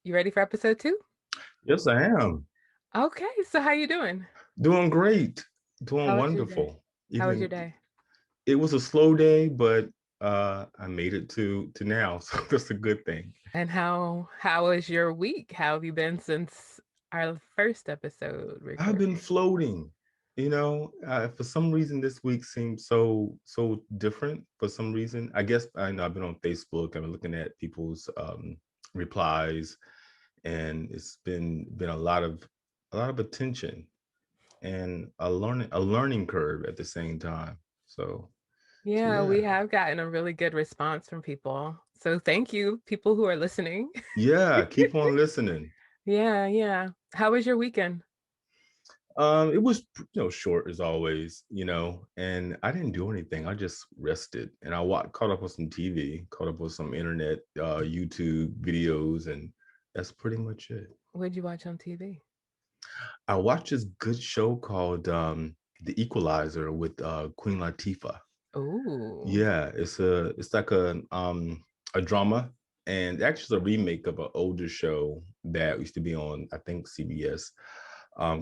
You ready for episode 2? Yes, I am. Okay, so how you doing? Doing great. Doing How was your day? wonderful. How was your Even day? it was a slow day, but I made it to now, so that's a good thing. And how was your week? How have you been since our first episode I've been recording? floating. For some reason this week seems so different. For some reason, I guess I know I've been on Facebook. I've been looking at people's replies, and it's been a lot of attention and a learning curve at the same time. So Yeah, we yeah. have gotten a really good response from people. So thank you, people who are listening. Yeah, keep on listening. Yeah, yeah. How was your weekend? It was short as always, and I didn't do anything. I just rested and caught up with some TV, caught up with some internet, YouTube videos, and that's pretty much it. What'd you watch on TV? I watched this good show called The Equalizer with Queen Latifah. Oh, Yeah, it's like a drama, and actually a remake of an older show that used to be on, I think, CBS,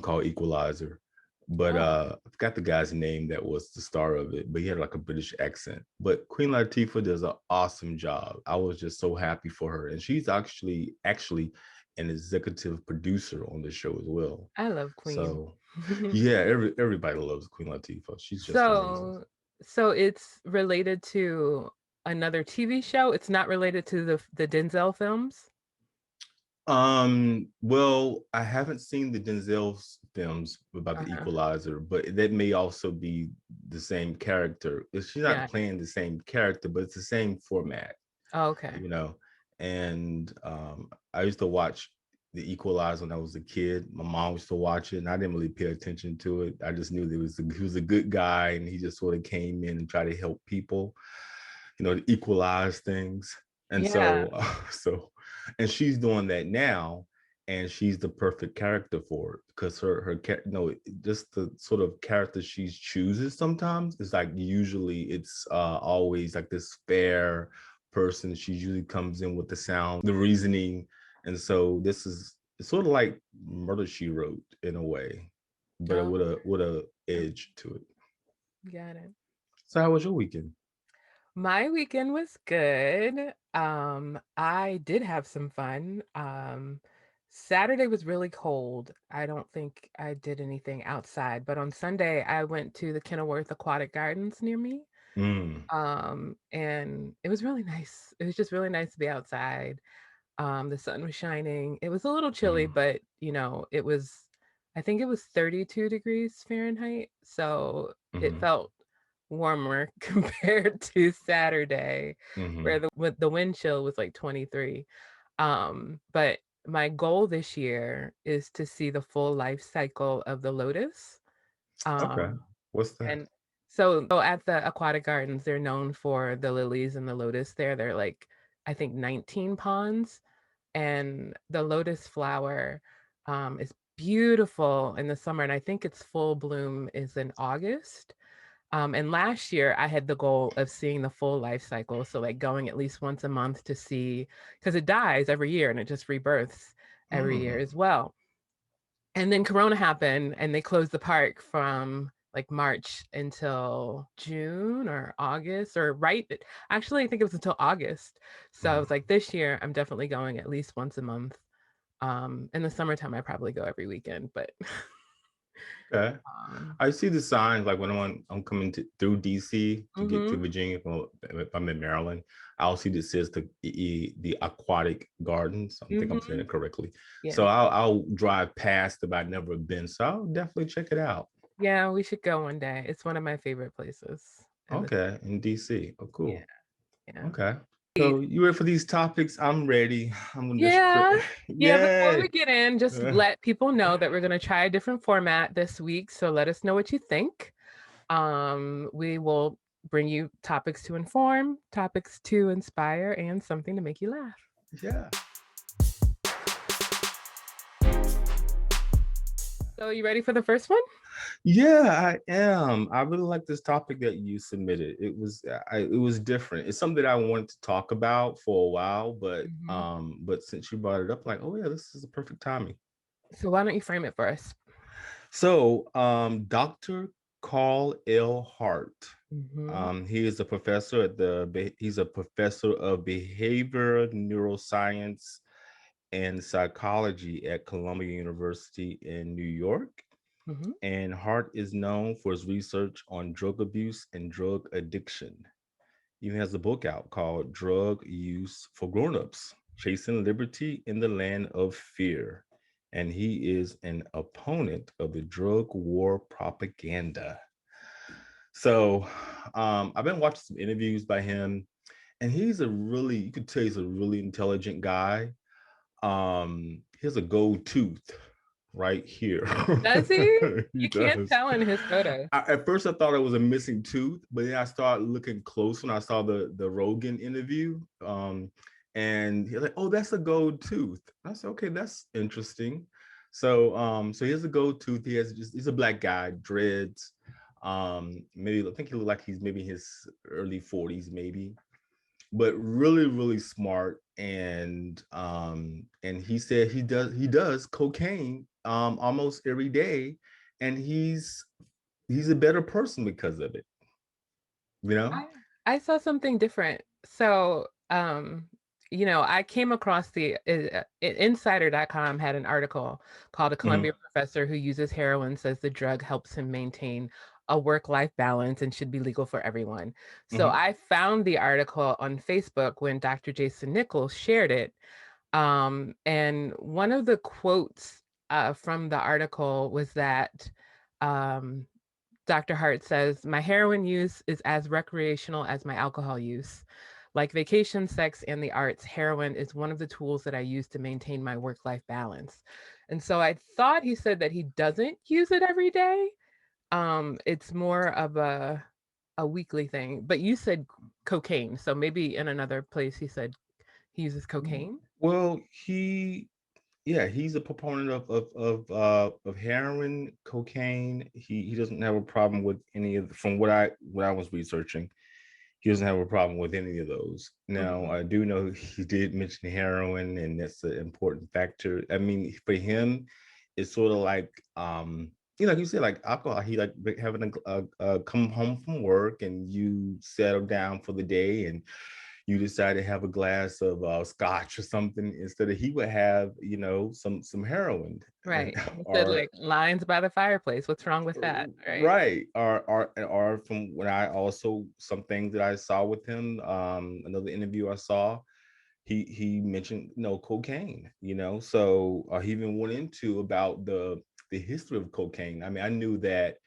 called Equalizer. But oh, I forgot the guy's name that was the star of it, but he had like a British accent. But Queen Latifah does an awesome job. I was just so happy for her, and she's actually an executive producer on the show as well. I love Queen. So yeah, everybody loves Queen Latifah. She's just amazing. So, so it's related to another TV show. It's not related to the Denzel films. Well, I haven't seen the Denzel films about the Uh-huh. Equalizer, but that may also be the same character. She's not Got it. playing the same character, but it's the same format, Oh, okay. you know. And I used to watch the Equalizer when I was a kid. My mom used to watch it, and I didn't really pay attention to it. I just knew that he was a good guy, and he just sort of came in and tried to help people, to equalize things. And Yeah. and she's doing that now, and she's the perfect character for it because just the sort of character she chooses sometimes is like usually it's always like this fair person. She usually comes in with the sound, the reasoning, and so this is it's sort of like Murder She Wrote in a way, but Oh, with a edge to it. got it. So how was your weekend? My weekend was good. I did have some fun. Saturday was really cold. I don't think I did anything outside, but on Sunday I went to the Kenilworth Aquatic Gardens near me. Mm. And it was really nice. It was just really nice to be outside. The sun was shining. It was a little chilly, Mm. but I think it was 32 degrees Fahrenheit. So it Mm-hmm. felt warmer compared to Saturday, where Mm-hmm. the wind chill was like 23. But my goal this year is to see the full life cycle of the lotus. Okay. Um, What's that? and so at the aquatic gardens, they're known for the lilies and the lotus there. They're like, I think 19 ponds. And the lotus flower is beautiful in the summer. And I think its full bloom is in August. And last year I had the goal of seeing the full life cycle. So like going at least once a month to see, because it dies every year and it just rebirths every year Mm. as well. And then Corona happened and they closed the park from like March until June or August or right. Actually, I think it was until August. So I was Mm. like, this year I'm definitely going at least once a month. In the summertime, I probably go every weekend, but Okay. um, I see the signs like when I'm coming through DC to get to mhm, Virginia if I'm in Maryland. I'll see that says the aquatic gardens. I think I'm saying mhm, it correctly. So yeah. I'll drive past if I've never been. So I'll definitely check it out. Yeah, we should go one day. It's one of my favorite places in the Okay, in DC. Oh, yeah, cool. yeah. Okay. So you ready for these topics? I'm ready. I'm gonna just Yeah. Yeah, before yeah. we get in, just let people know that we're going to try a different format this week. So let us know what you think. We will bring you topics to inform, topics to inspire, and something to make you laugh. Yeah. So you ready for the first one? Yeah, I am. I really like this topic that you submitted. It was different. It's something that I wanted to talk about for a while, Mhm. but since you brought it up, like, oh yeah, this is the perfect timing. So why don't you frame it for us? So, Dr. Carl L. Hart. Mhm. He is a professor he's a professor of behavioral neuroscience and psychology at Columbia University in New York. Mhm. And Hart is known for his research on drug abuse and drug addiction. He even has a book out called Drug Use for Grownups, Chasing Liberty in the Land of Fear. And he is an opponent of the drug war propaganda. So I've been watching some interviews by him, and you could tell he's a really intelligent guy. He has a gold tooth right here. Does he? He You can't does. tell in his photo. At first, I thought it was a missing tooth, but then I started looking close when I saw the Rogan interview. And he's like, "Oh, that's a gold tooth." I said, "Okay, that's interesting." So he has a gold tooth. He's a black guy, dreads. Maybe I think he looked like he's maybe his early 40s, maybe, but really, really smart. And he said he does cocaine almost every day, and he's a better person because of it, you know? I I saw something different. So, I came across insider.com had an article called "A Mhm, Columbia Professor Who Uses Heroin Says the Drug Helps Him Maintain a Work-Life Balance and Should Be Legal for Everyone." So mhm, I found the article on Facebook when Dr. Jason Nichols shared it. And one of the quotes from the article was that um, Dr. Hart says, "My heroin use is as recreational as my alcohol use. Like vacation, sex, and the arts, heroin is one of the tools that I use to maintain my work life balance." And so I thought he said that he doesn't use it every day. It's more of a weekly thing. But you said cocaine. So maybe in another place he said he uses cocaine. well, yeah, he's a proponent of heroin, cocaine. He doesn't have a problem with any of from what I was researching. He doesn't have a problem with any of those. Now, Mhm. I do know he did mention heroin, and that's an important factor. I mean, for him, it's sort of like, like you said, like alcohol. He like having a come home from work, and you settle down for the day, and you decide to have a glass of scotch or something instead of he would have, some heroin, and Right. He said or like lines by the fireplace. What's wrong with that? Right. right, or from what I also some things that I saw with him, another interview I saw, he mentioned cocaine, so he even went into about the history of cocaine. I mean, I knew that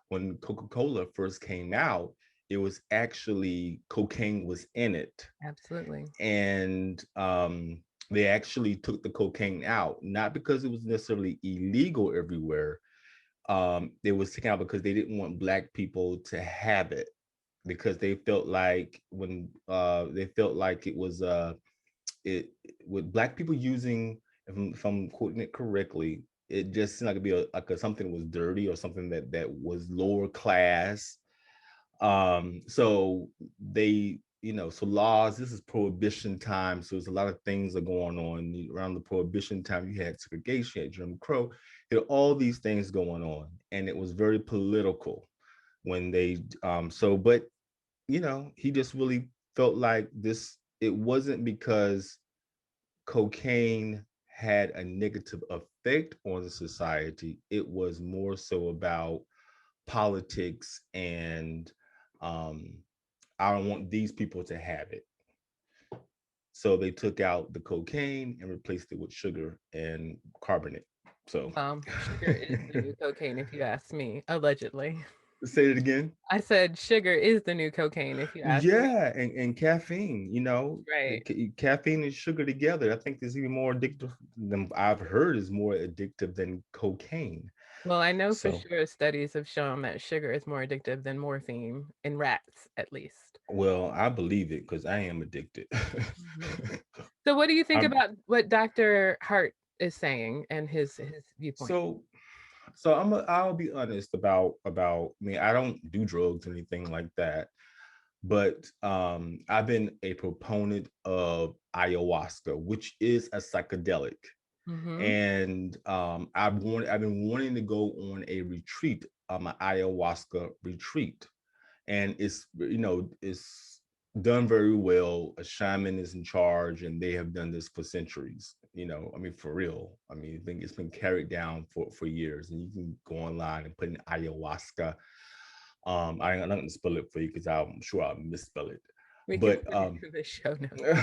when Coca-Cola first came out, it was actually cocaine was in it, Absolutely. and they actually took the cocaine out, not because it was necessarily illegal everywhere. It was taken out because they didn't want black people to have it, because they felt like they felt like it was it with black people using, if I'm quoting it correctly, it just seemed like it'd be something that was dirty or something that was lower class. So they, so laws, this is prohibition time. So there's a lot of things are going on around the prohibition time. You had segregation, you had Jim Crow, you had all these things going on. And it was very political when but he just really felt like this, it wasn't because cocaine had a negative effect on the society. It was more so about politics and um, I don't want these people to have it. So they took out the cocaine and replaced it with sugar and carbonate. So Sugar is the new cocaine, if you ask me, allegedly. say it again. I said sugar is the new cocaine, if you ask me. Yeah, and caffeine, Right. caffeine and sugar together. I think is even more addictive than I've heard is more addictive than cocaine. Well, I know for So, sure studies have shown that sugar is more addictive than morphine in rats, at least. well, I believe it because I am addicted. Mhm. So, what do you think I'm about what Dr. Hart is saying and his viewpoint? so So I'll be honest about me. I don't do drugs or anything like that, but I've been a proponent of ayahuasca, which is a psychedelic. Mm-hmm. And I've been wanting to go on a retreat, an ayahuasca retreat, and it's done very well. A shaman is in charge, and they have done this for centuries. I mean, for real. I mean, I think it's been carried down for years, and you can go online and put in ayahuasca. I'm not gonna spell it for you because I'm sure I'll misspell it, We can but put it in the show notes.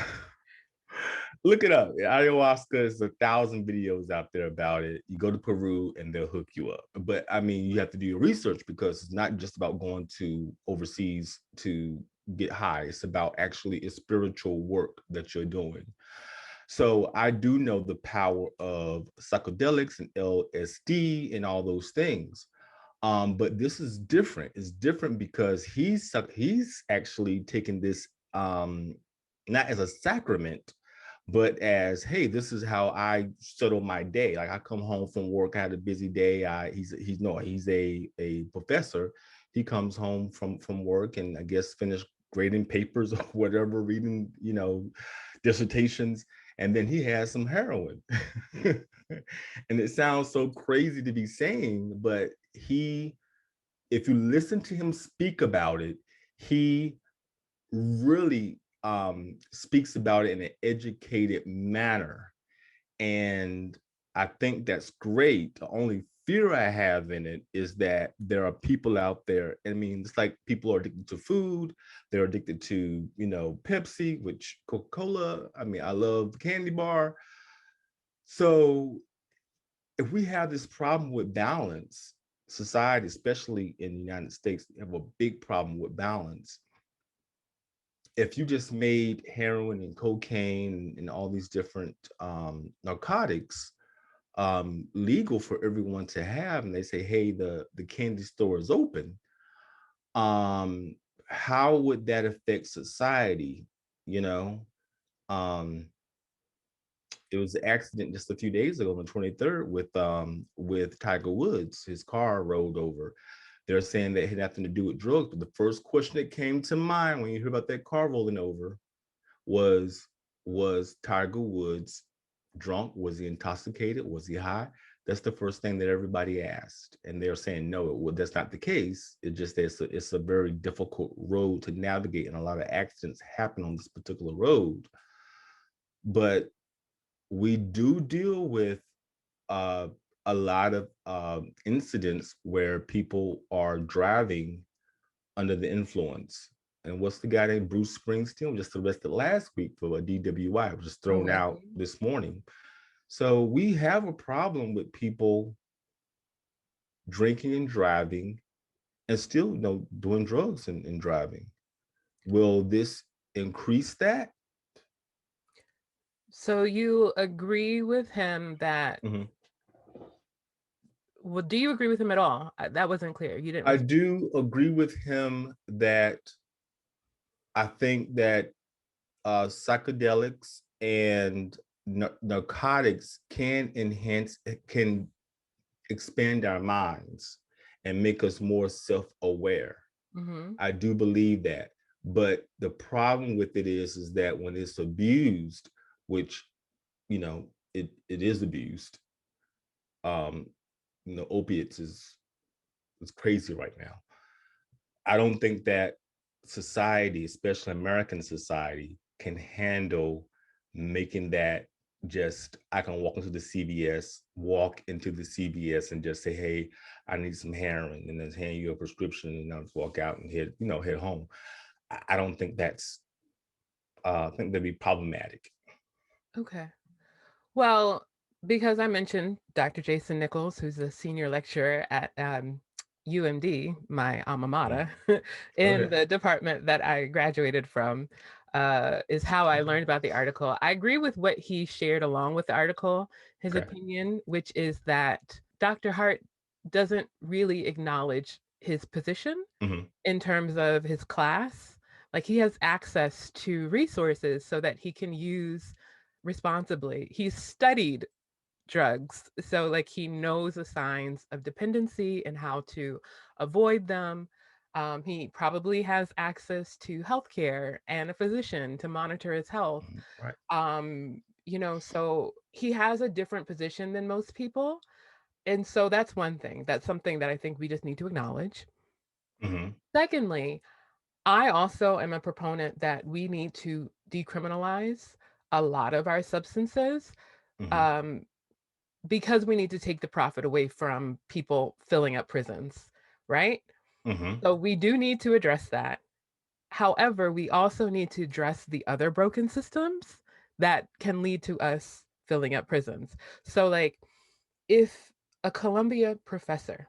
look it up. Ayahuasca is 1,000 videos out there about it. You go to Peru and they'll hook you up. But I mean, you have to do your research because it's not just about going to overseas to get high. It's about actually a spiritual work that you're doing. So I do know the power of psychedelics and LSD and all those things. But this is different. It's different because he's actually taken this not as a sacrament, but as, hey, this is how I settle my day. Like I come home from work, I had a busy day. He's a professor. He comes home from work and I guess finish grading papers or whatever, reading dissertations, and then he has some heroin. And it sounds so crazy to be saying, but if you listen to him speak about it, he really speaks about it in an educated manner. And I think that's great. The only fear I have in it is that there are people out there. I mean, it's like people are addicted to food. They're addicted to, Pepsi, which Coca-Cola. I mean, I love the candy bar. So if we have this problem with balance, society, especially in the United States, have a big problem with balance. If you just made heroin and cocaine and all these different narcotics legal for everyone to have, and they say, hey, the candy store is open, um, how would that affect society? You know, um, it was an accident just a few days ago on the 23rd with Tiger Woods. His car rolled over. They're saying that it had nothing to do with drugs, but the first question that came to mind when you hear about that car rolling over was Tiger Woods drunk? Was he intoxicated? Was he high? That's the first thing that everybody asked, and they're saying no, that's not the case. It just it's a very difficult road to navigate, and a lot of accidents happen on this particular road. But we do deal with uh, a lot of incidents where people are driving under the influence. And what's the guy named Bruce Springsteen just arrested last week for a DWI, was just thrown out Mhm. this morning. So we have a problem with people drinking and driving and still, doing drugs and driving. Will this increase that? So you agree with him that, Mhm. well, do you agree with him at all? That wasn't clear. You didn't I respond. do agree with him that I think that psychedelics and narcotics can expand our minds and make us more self-aware. Hmm. I do believe that. But the problem with it is that when it's abused, which, it is abused, um, opiates is crazy right now. I don't think that society, especially American society, can handle making that just, I can walk into the CVS and just say, hey, I need some heroin, and then hand you a prescription and I'll just walk out and head home. I don't think I think that'd be problematic. Okay. Well, because I mentioned Dr. Jason Nichols, who's a senior lecturer at UMD, my alma Mm. mater, in Okay. the department that I graduated from, is how I learned about the article. I agree with what he shared along with the article, his Okay. opinion, which is that Dr. Hart doesn't really acknowledge his position Hmm. in terms of his class. Like he has access to resources so that he can use responsibly. He's studied drugs. So like he knows the signs of dependency and how to avoid them. He probably has access to healthcare and a physician to monitor his health. Right. So he has a different position than most people. And so that's one thing. That's something that I think we just need to acknowledge. Hmm. Secondly, I also am a proponent that we need to decriminalize a lot of our substances. Hmm. Um, because we need to take the profit away from people filling up prisons, right? Hmm. So we do need to address that. However, we also need to address the other broken systems that can lead to us filling up prisons. So, like, if a Columbia professor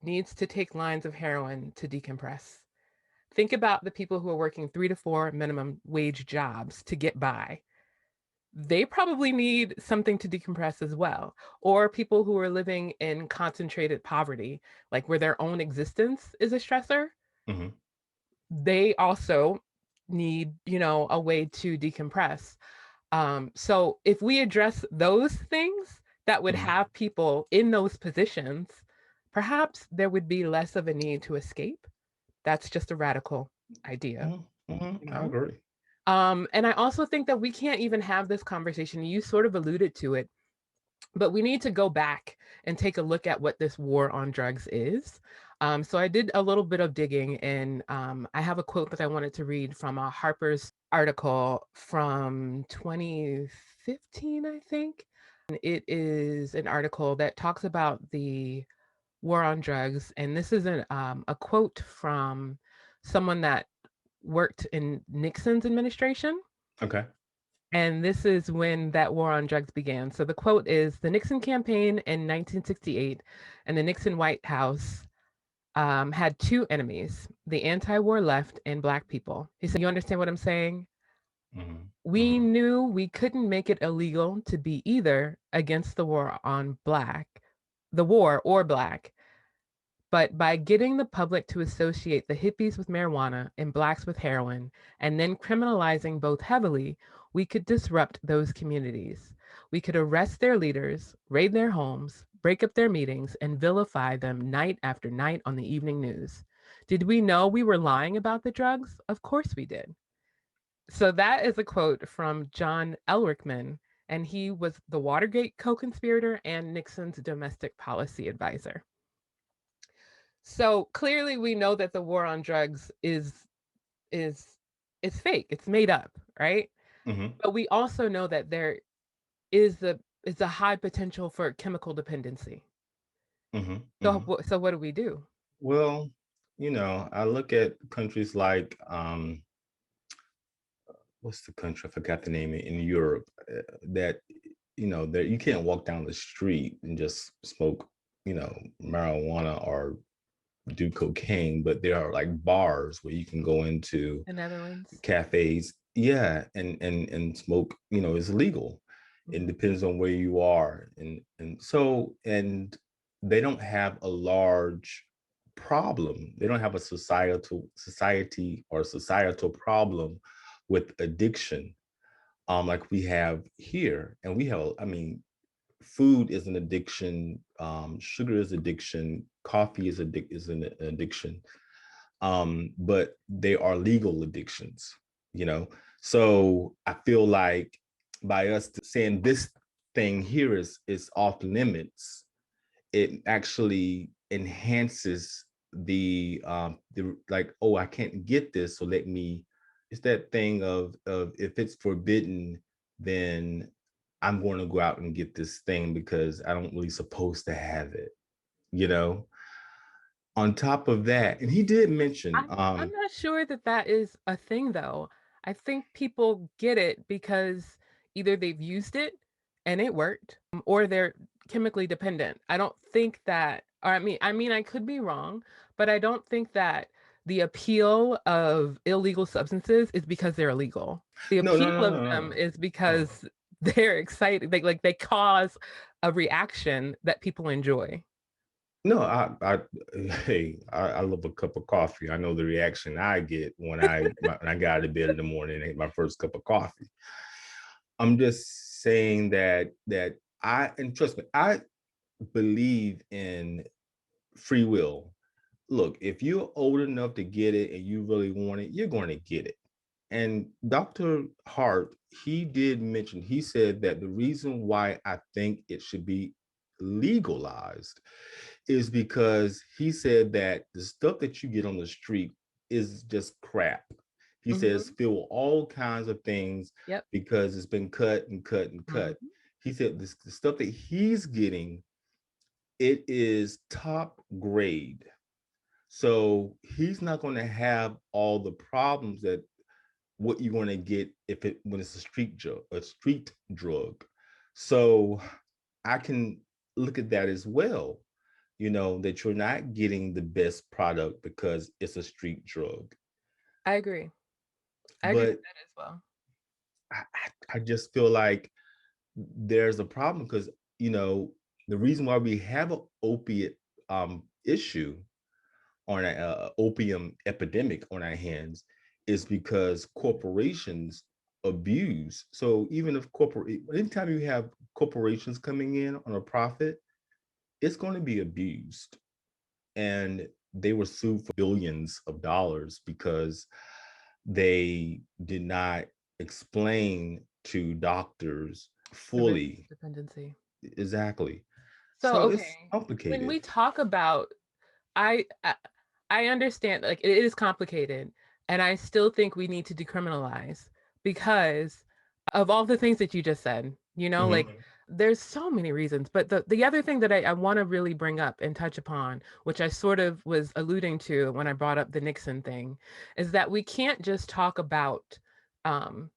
needs to take lines of heroin to decompress, think about the people who are working 3 to 4 minimum wage jobs to get by. They probably need something to decompress as well. Or people who are living in concentrated poverty, like where their own existence is a stressor, Hmm. they also need, a way to decompress. So if we address those things that would Hmm. have people in those positions, perhaps there would be less of a need to escape. That's just a radical idea, Hmm. Hmm. you I know? agree. And I also think that we can't even have this conversation. You sort of alluded to it, but we need to go back and take a look at what this war on drugs is. So I did a little bit of digging, and I have a quote that I wanted to read from a Harper's article from 2015, I think. And it is an article that talks about the war on drugs. And this is a quote from someone that worked in Nixon's administration. Okay. And this is when that war on drugs began. So the quote is: the Nixon campaign in 1968 and the Nixon White House had two enemies, the anti war left and Black people. He said, you understand what I'm saying? Hmm. We Hmm. knew we couldn't make it illegal to be either against the war or Black. But by getting the public to associate the hippies with marijuana and blacks with heroin, and then criminalizing both heavily, we could disrupt those communities. We could arrest their leaders, raid their homes, break up their meetings, and vilify them night after night on the evening news. Did we know we were lying about the drugs? Of course we did. So that is a quote from John Elrickman, and he was the Watergate co-conspirator and Nixon's domestic policy advisor. So clearly we know that the war on drugs is it's fake. It's made up, right? Hmm. But we also know that there is a high potential for chemical dependency. Hmm. So Hmm. so what do we do? Well, I look at countries like what's the country? I forgot the name in Europe that that you can't walk down the street and just smoke, marijuana or do cocaine, but there are like bars where you can go into, The Netherlands? cafes, yeah, and smoke. Is legal. It Mhm. depends on where you are, and they don't have a large problem. They don't have a societal problem with addiction, like we have here. And we have, I mean, food is an addiction, sugar is addiction, coffee is an addiction, but they are legal addictions, you know. So I feel like by us saying this thing here is off limits, it actually enhances the like, oh, I can't get this, so let me. It's that thing of if it's forbidden, then I'm going to go out and get this thing because I don't really supposed to have it, you know. On top of that, and he did mention, I'm not sure that that is a thing though. I think people get it because either they've used it and it worked, or they're chemically dependent. I don't think that, or I mean, I could be wrong, but I don't think that the appeal of illegal substances is because they're illegal. The no, no, appeal no, of no, them no, is no. because they're excited. They cause a reaction that people enjoy. No, I love a cup of coffee. I know the reaction I get when I got out of bed in the morning and ate my first cup of coffee. I'm just saying that and trust me, I believe in free will. Look, if you're old enough to get it and you really want it, you're going to get it. And Dr. Hart, he did mention, he said that the reason why I think it should be legalized is because he said that the stuff that you get on the street is just crap. He says Mhm. filled with all kinds of things Yep. because it's been cut and cut and cut. Mhm. He said this the stuff that he's getting, it is top grade. So he's not going to have all the problems that what you're going to get if it when it's a street drug. So I can look at that as well, that you're not getting the best product because it's a street drug. I agree. I agree with But that as well. I just feel like there's a problem because, you know, the reason why we have an opiate issue on an opium epidemic on our hands is because corporations abuse. So even if anytime you have corporations coming in on a profit, it's going to be abused. And they were sued for billions of dollars because they did not explain to doctors The risks of fully dependency. exactly. So, So it's okay, when complicated. we talk about I I I understand, like, it is complicated, and I still think we need to decriminalize because of all the things that you just said, like, Mhm. there's so many reasons, but the other thing that I wanna really bring up and touch upon, which I sort of was alluding to when I brought up the Nixon thing, is that we can't just talk about, um,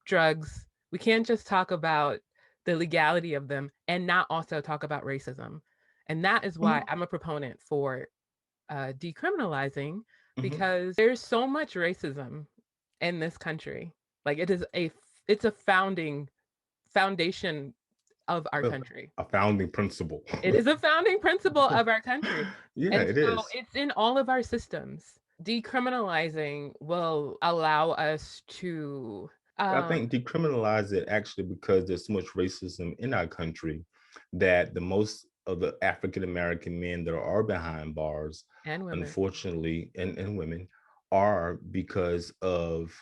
drugs, we can't just talk about the legality of them and not also talk about racism, and that is why Mhm. I'm a proponent for decriminalizing Mhm. because there's so much racism in this country. Like it's a foundation of our A country. a founding principle. It is a founding principle of our country. Yeah, And it so is. it's in all of our systems. Decriminalizing will allow us to I think decriminalize it actually because there's so much racism in our country that the most of the African American men that are behind bars, and women. unfortunately, and women, are because of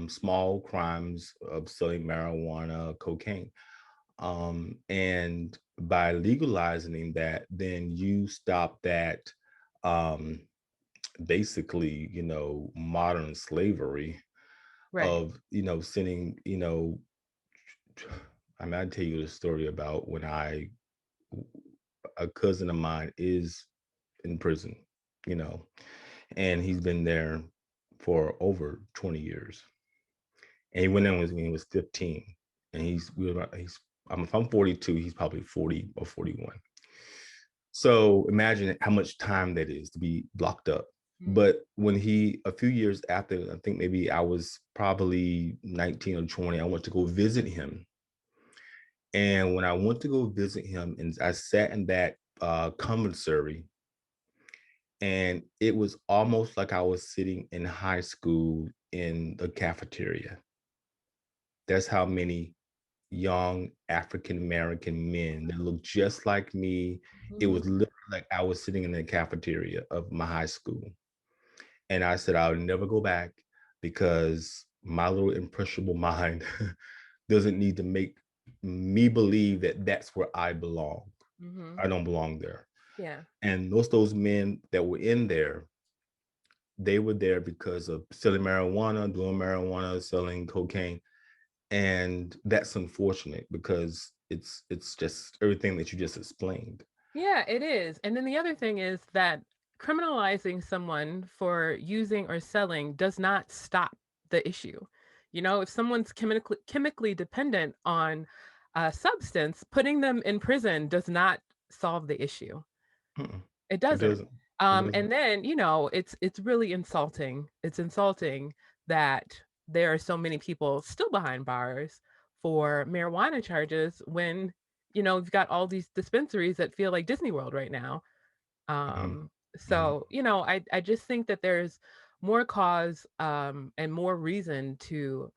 small crimes of selling marijuana, cocaine. And by legalizing that, then you stop that um, basically, modern slavery Right. of, sending, I mean, I'll tell you the story about when a cousin of mine is in prison, you know, and he's been there for over 20 years. And he went in when he was 15. And if I'm 42, he's probably 40 or 41. So imagine how much time that is to be locked up. Mm. But a few years after, I think maybe I was probably 19 or 20, I went to go visit him. And when I went to go visit him, and I sat in that commissary, and it was almost like I was sitting in high school in the cafeteria. That's how many young African American men that looked just like me. It was Mhm. literally like I was sitting in the cafeteria of my high school. And I said, I'll never go back because my little impressionable mind doesn't need to make me believe that that's where I belong. Mhm. I don't belong there. Yeah. And those men that were in there, they were there because of selling marijuana, doing marijuana, selling cocaine. And that's unfortunate because it's just everything that you just explained. Yeah, it is. And then the other thing is that criminalizing someone for using or selling does not stop the issue. If someone's chemically dependent on a substance, putting them in prison does not solve the issue. Mm-mm. It It doesn't. doesn't. It doesn't. And then, it's really insulting. It's insulting that there are so many people still behind bars for marijuana charges when, you've got all these dispensaries that feel like Disney World right now. Mhm. Mhm. So, I just think that there's more cause and more reason to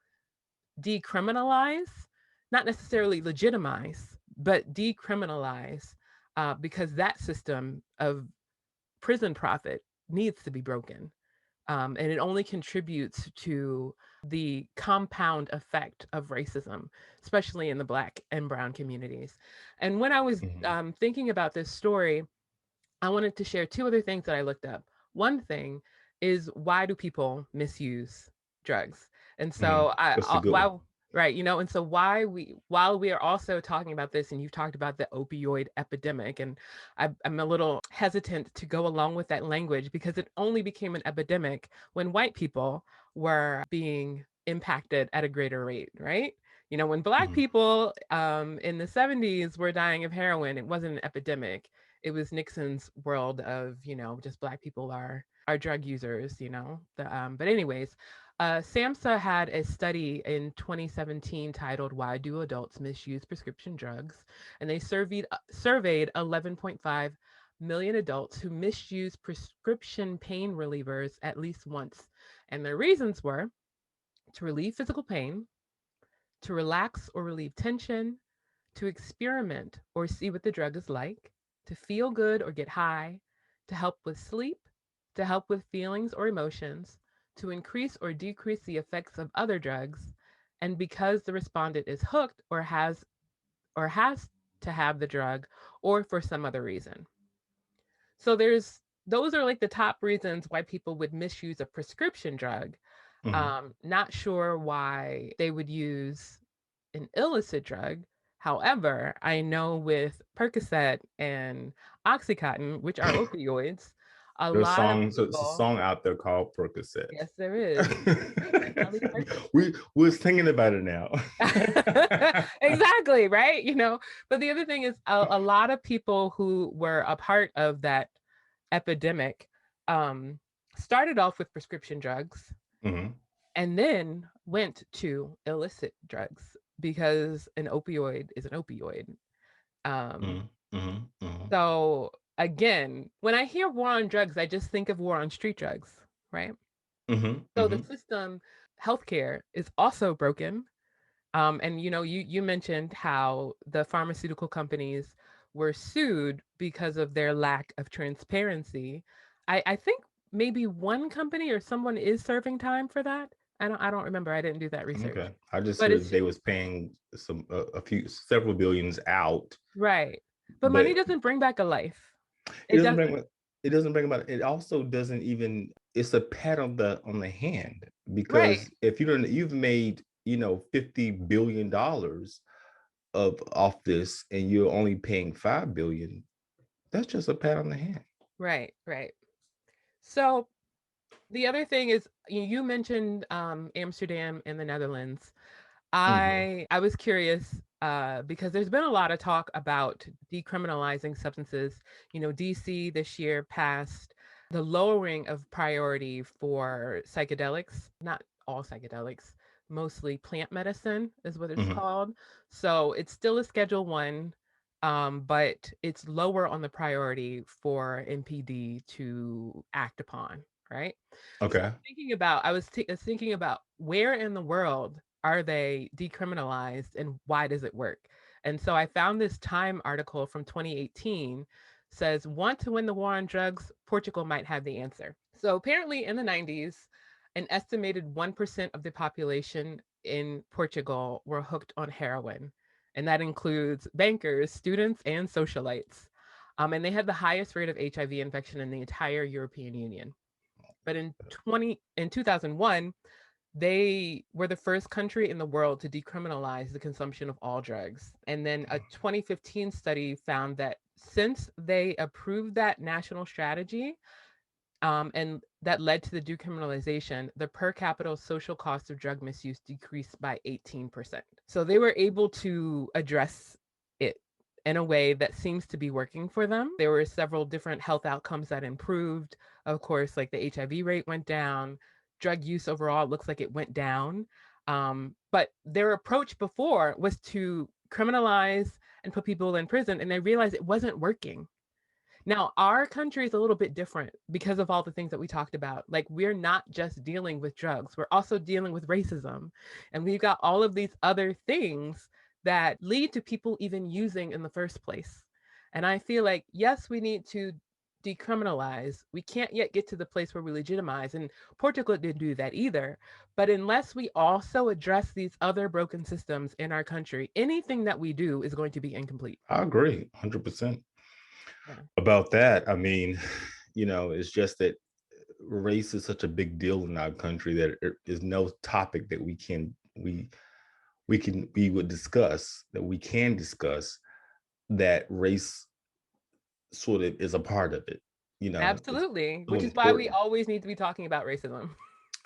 decriminalize, not necessarily legitimize, but decriminalize, because that system of prison profit needs to be broken. And it only contributes to the compound effect of racism, especially in the Black and Brown communities. And when I was Mhm. thinking about this story, I wanted to share two other things that I looked up. One thing is, why do people misuse drugs? And Mhm. so That's a good one. while right, and so while we are also talking about this, and you've talked about the opioid epidemic, and I'm a little hesitant to go along with that language because it only became an epidemic when white people were being impacted at a greater rate, right? When Black Mhm. people in the 70s were dying of heroin, it wasn't an epidemic. It was Nixon's world of, just Black people are drug users, but anyways, SAMHSA had a study in 2017 titled "Why Do Adults Misuse Prescription Drugs?" And they surveyed 11.5 million adults who misuse prescription pain relievers at least once. And their reasons were to relieve physical pain, to relax or relieve tension, to experiment or see what the drug is like, to feel good or get high, to help with sleep, to help with feelings or emotions, to increase or decrease the effects of other drugs, and because the respondent is hooked or has to have the drug or for some other reason. So those are like the top reasons why people would misuse a prescription drug. Mhm. Not sure why they would use an illicit drug. However, I know with Percocet and Oxycontin, which are opioids, a There's lot of songs. There's a people, song out there called Percocet. yes, there is. Charlie Perkins. we was thinking about it now. Exactly, right? But the other thing is, a lot of people who were a part of that epidemic um, started off with prescription drugs Mhm. and then went to illicit drugs because an opioid is an opioid. Um, Mhm. Mhm. Mhm. so again, when I hear war on drugs, I just think of war on street drugs, right? Mhm. So the Mhm. system, healthcare, is also broken. And you mentioned how the pharmaceutical companies were sued because of their lack of transparency. I think maybe one company or someone is serving time for that. I don't remember. I didn't do that research. Okay. I just But heard it's they was paying a few several billions out, right. But money but doesn't bring back a life. it It doesn't bring doesn't. it doesn't bring about it also doesn't even it's a pat on the hand Right. because if you don't you've made $50 billion of off this and you're only paying 5 billion, that's just a pat on the hand. Right. Right. So the other thing is, you mentioned Amsterdam in the Netherlands. Hmm. I was curious because there's been a lot of talk about decriminalizing substances. DC this year passed the lowering of priority for psychedelics, not all psychedelics, mostly plant medicine is what it's Hmm. called. So it's still a Schedule 1, but it's lower on the priority for NPD to act upon, right? So Okay. I was thinking about, where in the world are they decriminalized and why does it work? And so I found this Time article from 2018 says, "Want to win the war on drugs? Portugal might have the answer." So apparently in the 90s, an estimated 1% of the population in Portugal were hooked on heroin. And that includes bankers, students, and socialites. And they had the highest rate of HIV infection in the entire European Union. But in 2001, they were the first country in the world to decriminalize the consumption of all drugs. And then a 2015 study found that since they approved that national strategy, and that led to the decriminalization, the per capita social cost of drug misuse decreased by 18%. So they were able to address it in a way that seems to be working for them. There were several different health outcomes that improved. Of course, like the HIV rate went down, drug use overall looks like it went down. But their approach before was to criminalize and put people in prison, and they realized it wasn't working. Now, our country is a little bit different because of all the things that we talked about. Like, we're not just dealing with drugs, we're also dealing with racism. And we've got all of these other things that lead to people even using in the first place. And I feel like, yes, we need to decriminalize. We can't yet get to the place where we legitimize. And Portugal didn't do that either. But unless we also address these other broken systems in our country, anything that we do is going to be incomplete. I agree 100% Yeah. about that. I mean, it's just that race is such a big deal in our country that there is no topic that we would discuss, that we can discuss, that race sort of is a part of it. It's Absolutely. so Which is why we important. always need to be talking about racism.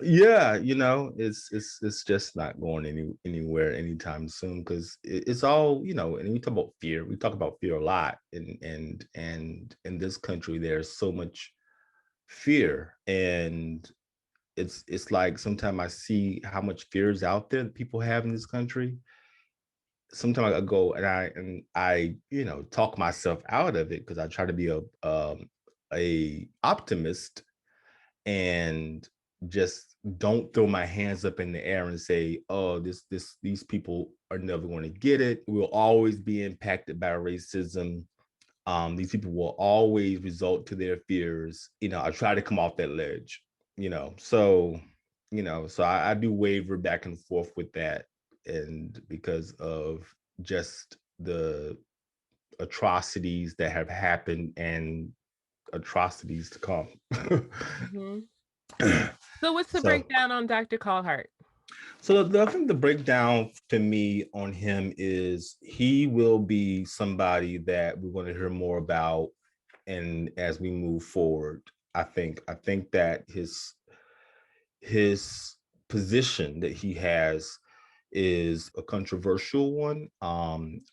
Yeah, it's just not going anywhere anytime soon, because it's all, and we talk about fear. We talk about fear a lot, and in this country there's so much fear, and it's like sometimes I see how much fear is out there that people have in this country. Sometimes I go and I talk myself out of it, because I try to be a optimist, and just don't throw my hands up in the air and say, oh, these people are never going to get it. We'll always be impacted by racism. These people will always result to their fears. I try to come off that ledge, so I do waver back and forth with that, and because of just the atrocities that have happened and atrocities to come. Mhm. So what's the so breakdown on Dr. Hart? I think the breakdown to me on him is he will be somebody that we're going to hear more about, and as we move forward. I think that his position that he has is a controversial one.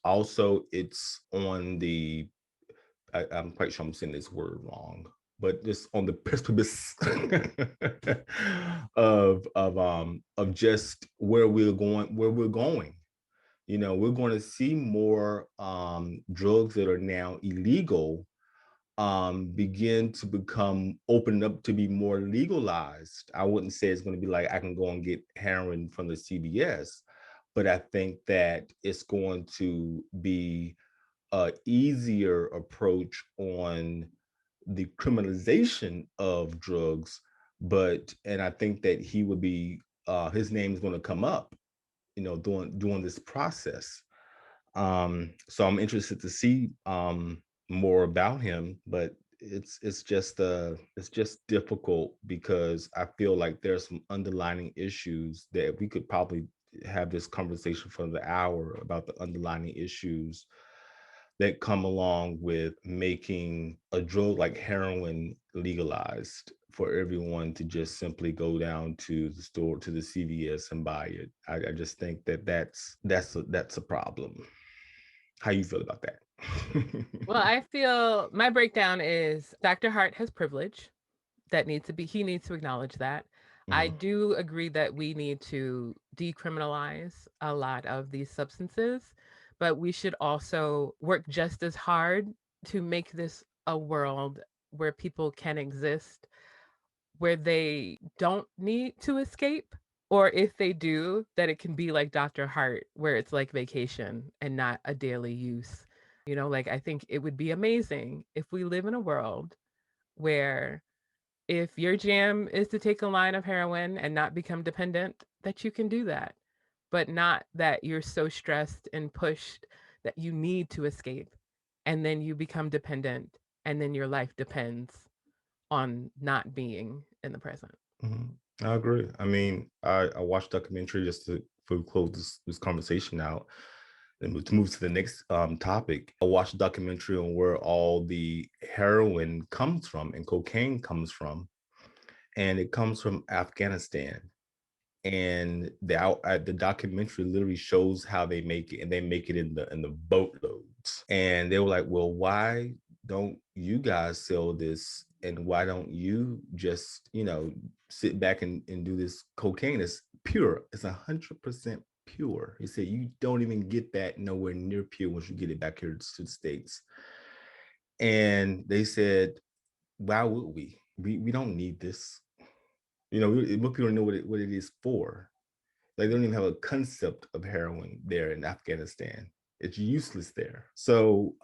Also, it's on the I'm quite sure I'm saying this word wrong, but just on the precipice of just where we're going. We're going to see more drugs that are now illegal begin to become opened up to be more legalized. I wouldn't say it's going to be like I can go and get heroin from the CVS, but I think that it's going to be a easier approach on the criminalization of drugs. And I think that he would be his name is going to come up, during this process. So I'm interested to see more about him, but it's just difficult, because I feel like there's some underlying issues that we could probably have this conversation for the hour about the underlying issues that come along with making a drug like heroin legalized for everyone to just simply go down to the store, to the CVS, and buy it. I just think that that's a problem. How you feel about that? Well, I feel my breakdown is Dr. Hart has privilege that needs to be, he needs to acknowledge that. I Mhm. do agree that we need to decriminalize a lot of these substances, but we should also work just as hard to make this a world where people can exist, where they don't need to escape, or if they do, that it can be like Dr. Hart, where it's like vacation and not a daily use. Like I think it would be amazing if we live in a world where if your jam is to take a line of heroin and not become dependent, that you can do that, but not that you're so stressed and pushed that you need to escape and then you become dependent and then your life depends on not being in the present. Mhm. I agree. I mean, I watched documentary just to close this conversation out, and to move to the next topic. I watched a documentary on where all the heroin comes from and cocaine comes from, and it comes from Afghanistan. And the documentary literally shows how they make it, and they make it in the boatloads. And they were like, well, why don't you guys sell this, and why don't you just sit back and do this cocaine? It's pure, it's 100% pure. He said you don't even get that nowhere near pure once you get it back here to the States. And they said, why would we don't need this. Most people don't know what it is for. Like they don't even have a concept of heroin there in Afghanistan. It's useless there. So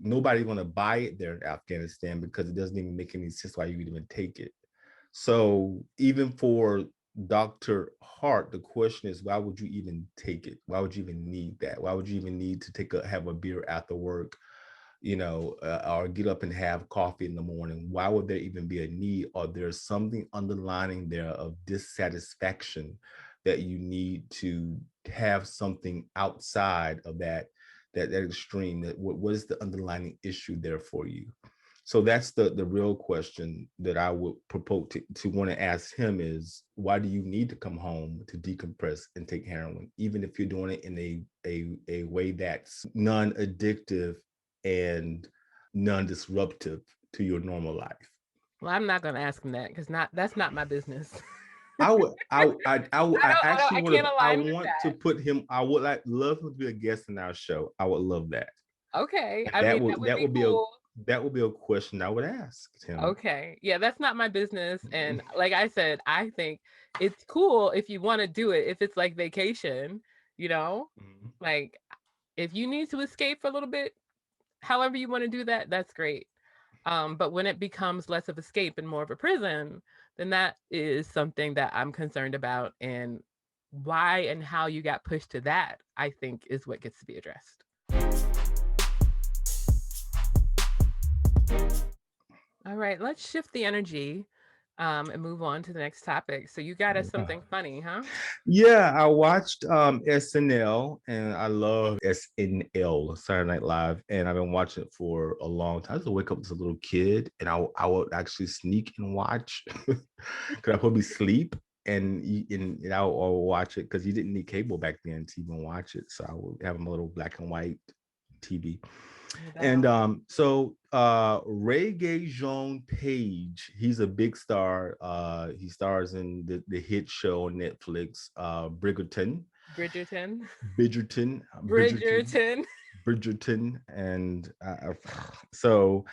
nobody's going to buy it there in Afghanistan because it doesn't even make any sense why you would even take it. So even for Dr. Hart, the question is, why would you even take it? Why would you even need that? Why would you even need to have a beer after work, or get up and have coffee in the morning? Why would there even be a need? Or there's something underlining there of dissatisfaction that you need to have something outside of that extreme? That what is the underlying issue there for you? So that's the real question that I would propose to want to ask him is, why do you need to come home to decompress and take heroin, even if you're doing it in a way that's non-addictive and non-disruptive to your normal life? Well, I'm not gonna ask him that because that's not my business. I would, I actually I can't I align with want to that. put him. I would love him to be a guest in our show. I would love that. Okay, And I mean, that would be cool. that would be a question I would ask him. Okay. Yeah, that's not my business. And like I said, I think it's cool if you want to do it, if it's like vacation, you know? Mhm. Like if you need to escape for a little bit, however you want to do that, that's great. But when it becomes less of escape and more of a prison, then that is something that I'm concerned about. And why and how you got pushed to that, I think, is what gets to be addressed. All right, let's shift the energy and move on to the next topic. So you got us something funny, huh? Yeah, I watched SNL, and I love SNL, Saturday Night Live, and I've been watching it for a long time. I used to wake up as a little kid, and I would actually sneak and watch because I probably sleep, and I would watch it because you didn't need cable back then to even watch it. So I would have a little black and white TV. Yeah, that's And all. Regé-Jean Page, he's a big star. He stars in the hit show on Netflix, Bridgerton. Bridgerton, Bridgerton. Bridgerton, and so,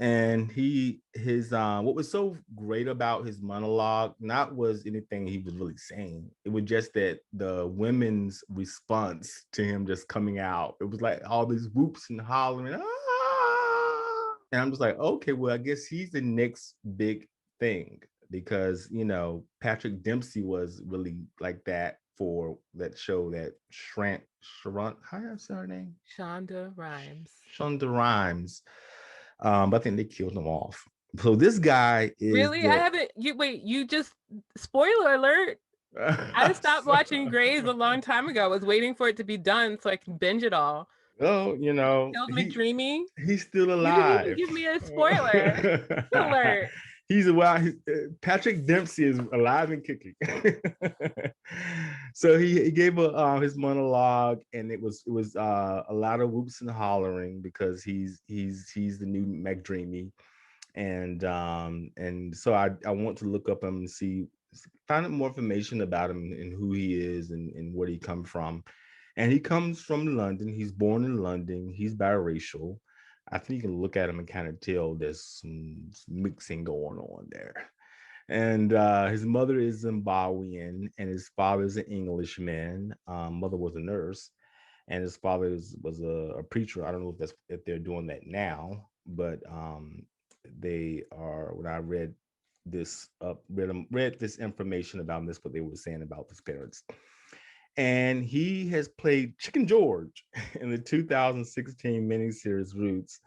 and his what was so great about his monologue, not was anything he was really saying. It was just that the women's response to him just coming out. It was like all these whoops and hollering, ah! And I'm just like, okay, well, I guess he's the next big thing because Patrick Dempsey was really like that for that show that Sharon, how do you say her name? Shonda Rhimes. Shonda Rhimes. But I think they killed him off. So this guy is Really? I the haven't you wait, you just spoiler alert. I stopped watching Grey's a long time ago. I was waiting for it to be done so I can binge it all. oh, Killed McDreamy. he's still You didn't even alive. give me a spoiler alert. He's a wild. Patrick Dempsey is alive and kicking. So he gave his monologue, and it was a lot of whoops and hollering because he's the new McDreamy, and so I want to look up him and find out more information about him and who he is and where he come from. And he comes from London. He's born in London. He's biracial. I think you can look at him and kind of tell there's some mixing going on there. And his mother is Zimbabwean, and his father is an Englishman. Mother was a nurse, and his father was a preacher. I don't know if they're doing that now, but they are. When I read this information about this, what they were saying about his parents, and he has played Chicken George in the 2016 miniseries Roots.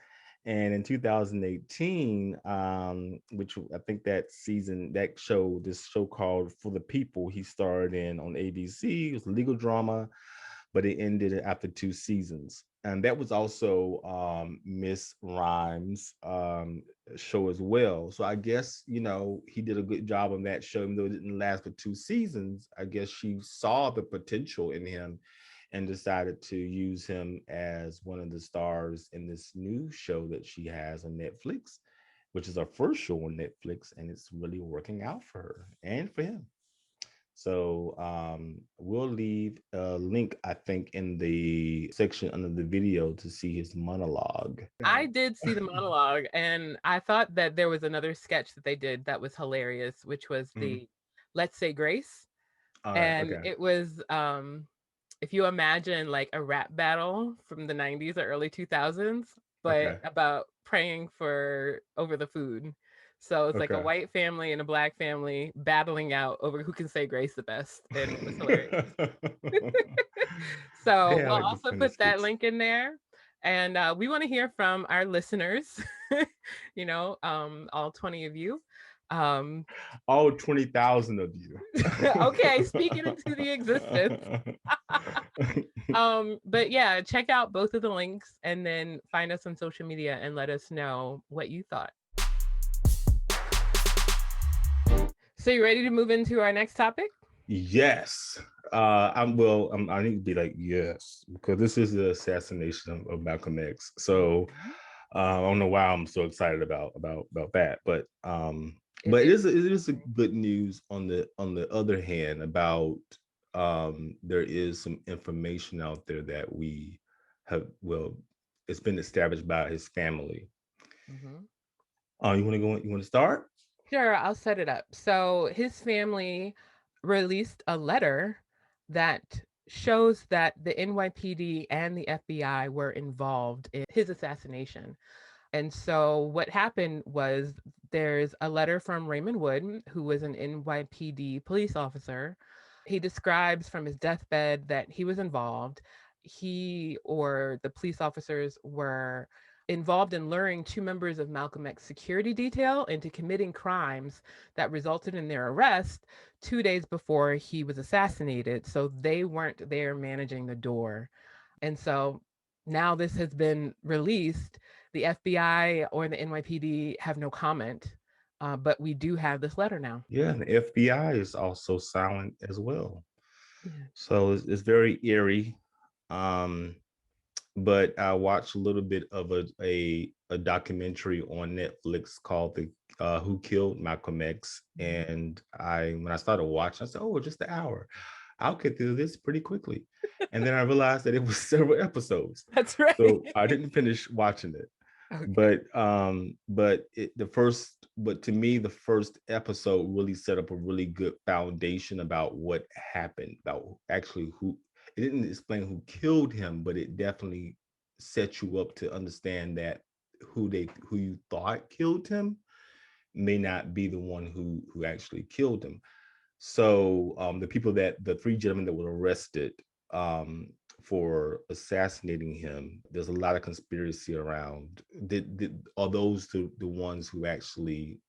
And in 2018, which I think this show called For the People, he starred in on ABC. It was a legal drama, but it ended after 2 seasons. And that was also Miss Rhymes' show as well. So I guess, he did a good job on that show, even though it didn't last for 2 seasons. I guess she saw the potential in him and decided to use him as one of the stars in this new show that she has on Netflix, which is her first show on Netflix. And it's really working out for her and for him. So we'll leave a link, I think, in the section under the video to see his monologue. I did see the monologue and I thought that there was another sketch that they did that was hilarious, which was Mm. the Let's Say Grace. All right. And Okay. it was if you imagine like a rap battle from the 90s or early 2000s, but Okay. about praying for over the food. So it's like a Okay. white family and a black family battling out over who can say grace the best. And it was hilarious. So Hey, I we'll like the also funny put that skits. link in there. And we want to hear from our listeners, all 20 of you. Um, All 20,000 of you. okay, speaking into the existence. But yeah, check out both of the links and then find us on social media and let us know what you thought. So you ready to move into our next topic? Yes. I need to be like, yes, because this is the assassination of Malcolm X. So Mhm. I don't know why I'm so excited about that, It but is. it is a good news on the other hand about there is some information out there that we have, well, it's been established by his family. Mhm. You want to go? You want to start? Sure, I'll set it up. So his family released a letter that shows that the NYPD and the FBI were involved in his assassination. And so what happened was there's a letter from Raymond Wood, who was an NYPD police officer. He describes from his deathbed that he was involved. He or the police officers were involved in luring two members of Malcolm X security detail into committing crimes that resulted in their arrest 2 days before he was assassinated. So they weren't there managing the door. And so now this has been released. The FBI or the NYPD have no comment, but we do have this letter now. Yeah, and the FBI is also silent as well. Yeah. So it's very eerie. Um, but I watched a little bit of a documentary on Netflix called the Who Killed Malcolm X, Mhm. and I when I started watching, I said, "Oh, just an hour. I'll get through this pretty quickly." And then I realized that it was several episodes, That's right. so I didn't finish watching it. Okay. But to me, the first episode really set up a really good foundation about what happened, about actually who. It didn't explain who killed him, but it definitely set you up to understand that who you thought killed him may not be the one who actually killed him. So the three gentlemen that were arrested um, for assassinating him, there's a lot of conspiracy around. Are those the ones who actually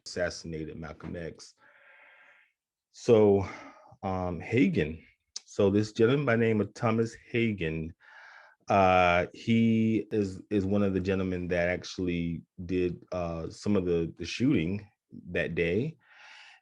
assassinated Malcolm X? So Hagen. So this gentleman by name of Thomas Hagen, he is one of the gentlemen that actually did some of the shooting that day.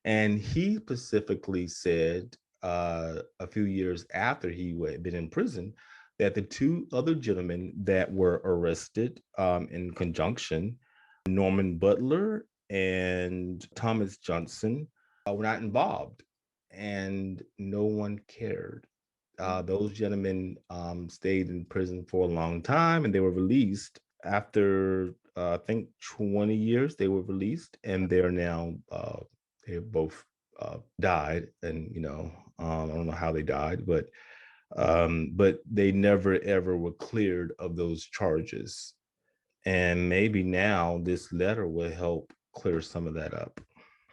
And he specifically said a few years after he had been in prison that the two other gentlemen that were arrested in conjunction, Norman Butler and Thomas Johnson, were not involved, and no one cared. Those gentlemen stayed in prison for a long time, and they were released after I think 20 years. They were released, and they're now they both died, and I don't know how they died, but they never ever were cleared of those charges. And maybe now this letter will help clear some of that up.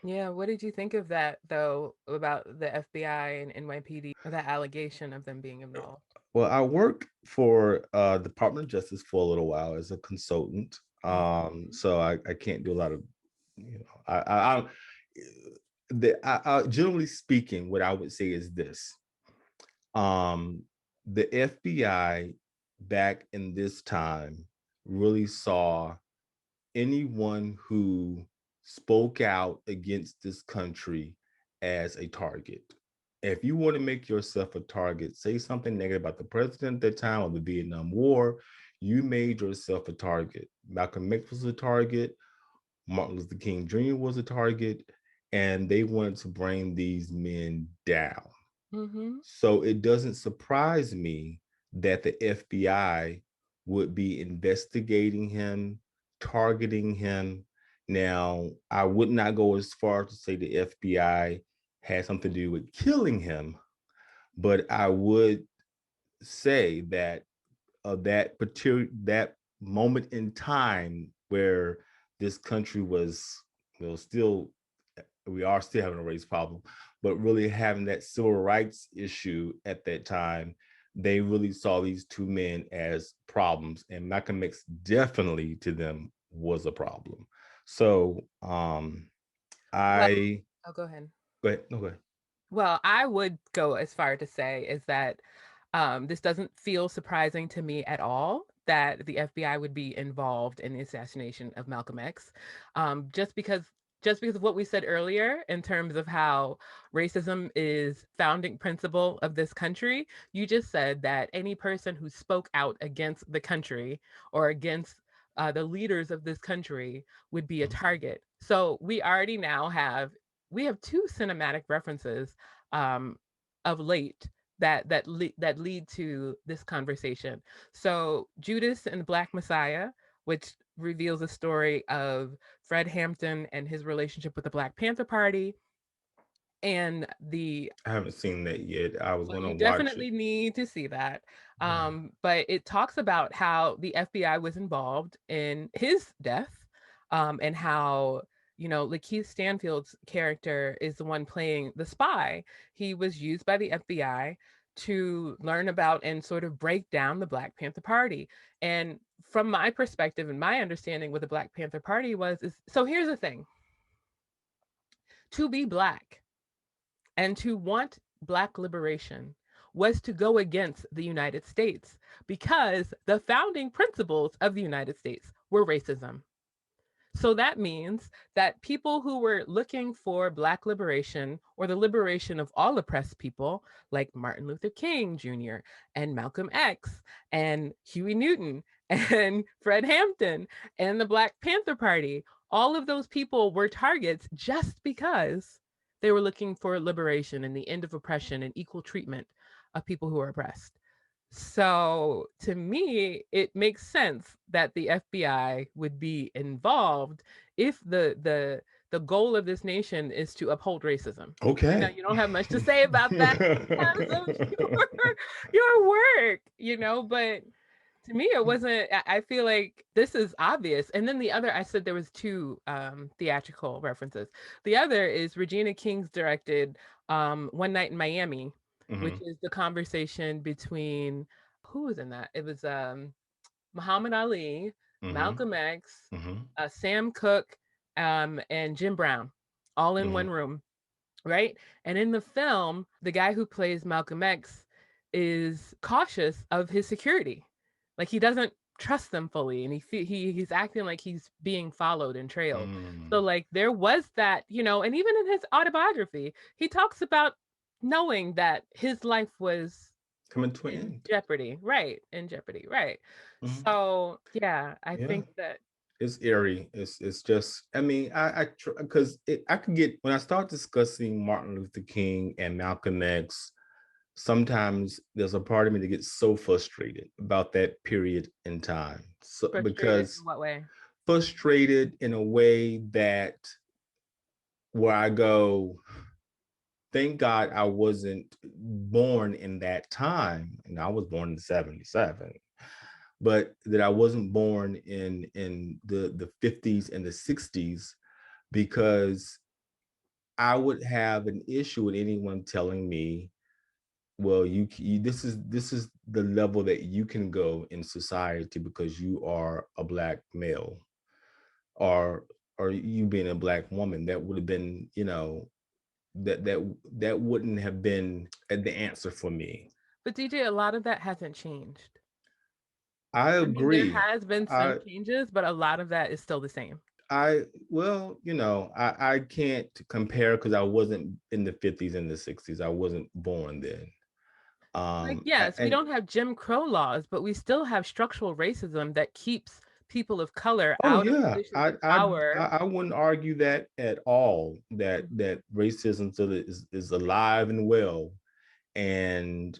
Yeah. What did you think of that, though, about the FBI and NYPD, that allegation of them being involved? Well, I worked for Department of Justice for a little while as a consultant. Mhm. So I can't do a lot of, generally speaking, what I would say is this. Um, the FBI back in this time really saw anyone who spoke out against this country as a target. If you want to make yourself a target, say something negative about the president at that time or the Vietnam War, you made yourself a target. Malcolm X was a target. Martin Luther King Jr. was a target, and they wanted to bring these men down. Mhm. So it doesn't surprise me that the FBI would be investigating him, targeting him. Now, I would not go as far to say the FBI had something to do with killing him. But I would say that that moment in time where this country was, well, still, we are still having a race problem, but really having that civil rights issue at that time, they really saw these two men as problems, and Malcolm X definitely to them was a problem. So Well, I oh, go ahead. go ahead. No, go ahead. Well, I would go as far to say is that this doesn't feel surprising to me at all that the FBI would be involved in the assassination of Malcolm X, just because of what we said earlier in terms of how racism is founding principle of this country. You just said that any person who spoke out against the country or against the leaders of this country would be a target. So we have two cinematic references um, of late that lead to this conversation. So Judas and the Black Messiah, which reveals a story of Fred Hampton and his relationship with the Black Panther Party, and the I haven't seen that yet. I was well, going you to watch it. definitely need to see that. Yeah. But it talks about how the FBI was involved in his death, and how, Lakeith Stanfield's character is the one playing the spy. He was used by the FBI to learn about and sort of break down the Black Panther Party. And from my perspective and my understanding what the Black Panther Party was, is so here's the thing: to be Black and to want Black liberation was to go against the United States because the founding principles of the United States were racism. So that means that people who were looking for Black liberation or the liberation of all oppressed people, like Martin Luther King Jr. and Malcolm X and Huey Newton and Fred Hampton and the Black Panther Party, all of those people were targets just because they were looking for liberation and the end of oppression and equal treatment of people who are oppressed. So to me, it makes sense that the FBI would be involved if the goal of this nation is to uphold racism. I know Okay. you don't have much to say about that because of your work, but to me it wasn't. I feel like this is obvious. And then the other, I said there was two theatrical references. The other is Regina King's directed One Night in Miami, which Hmm. is the conversation between, who was in that? It was Muhammad Ali, Hmm. Malcolm X, Hmm. Sam Cooke, and Jim Brown, all in Hmm. one room, right? And in the film, the guy who plays Malcolm X is cautious of his security. Like he doesn't trust them fully, and he's acting like he's being followed and trailed. So Mm. like there was that, and even in his autobiography, he talks about knowing that his life was Coming to an in end. jeopardy, right? In jeopardy, right? Mhm. So yeah, I Yeah. think that It's eerie. It's just. I mean, because I could get when I start discussing Martin Luther King and Malcolm X. Sometimes there's a part of me that gets so frustrated about that period in time. So frustrated in because what way? frustrated in a way that where I go, thank God I wasn't born in that time, and I was born in '77, but that I wasn't born in the 50s and the 60s, because I would have an issue with anyone telling me, well, this is the level that you can go in society because you are a Black male, or you being a Black woman. That would have been, that wouldn't have been the answer for me. But DJ, a lot of that hasn't changed. I I mean, there agree. has been some I changes, but a lot of that is still the same. I well, I can't compare because I wasn't in the 50s and the 60s. I wasn't born then. Like, yes, we And don't have Jim Crow laws, but we still have structural racism that keeps people of color oh out of yeah, positions of power. I wouldn't argue that at all. That Mhm. that racism still is alive and well, and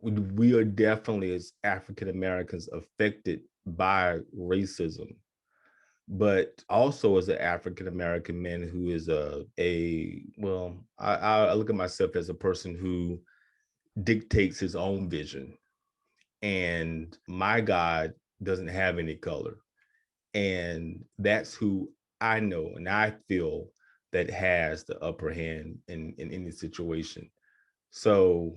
we are definitely as African Americans affected by racism. but also as an African American man who is I look at myself as a person who dictates his own vision, and my God doesn't have any color, and that's who I know and I feel that has the upper hand in any situation. So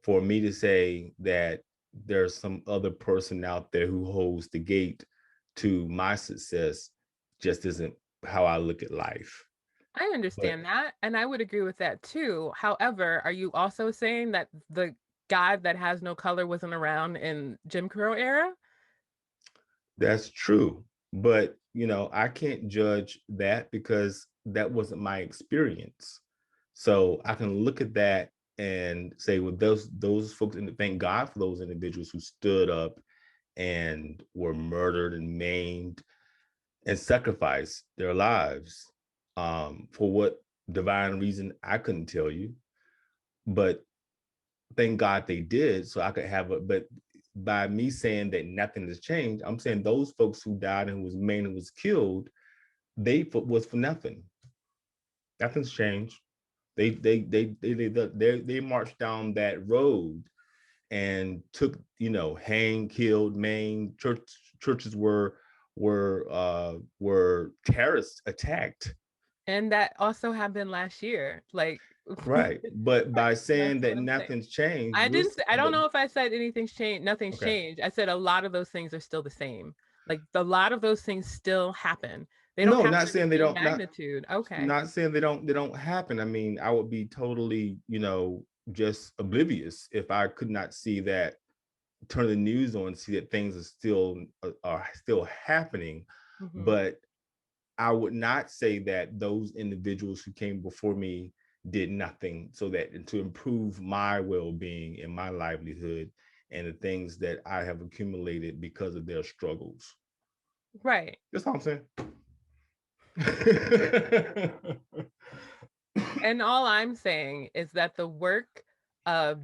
for me to say that there's some other person out there who holds the gate to my success just isn't how I look at life. I But understand that, and I would agree with that too. However, are you also saying that the God that has no color wasn't around in Jim Crow era? that's true. But, I can't judge that because that wasn't my experience. So I can look at that and say, well, those folks, and thank God for those individuals who stood up and were murdered and maimed and sacrificed their lives for what divine reason I couldn't tell you. But thank God they did, so I could have a. But by me saying that nothing has changed, I'm saying those folks who died and who was maimed and was killed, was for nothing. Nothing's changed. They marched down that road and took, hang, killed, maimed. Churches were terrorist attacked. And that also happened last year. Like, Right. But by that's saying what that I'm saying. nothing's changed, I you're didn't say, I saying don't that know if I said anything's changed, nothing's okay. changed. I said a lot of those things are still the same. Like a lot of those things still happen. They don't No, happen not in the saying they same don't magnitude. Okay. not saying they don't happen. I mean, I would be totally, just oblivious if I could not see that, turn the news on, see that things are still happening. Hmm. But I would not say that those individuals who came before me did nothing so that to improve my well-being and my livelihood and the things that I have accumulated because of their struggles. Right. That's all I'm saying. And all I'm saying is that the work of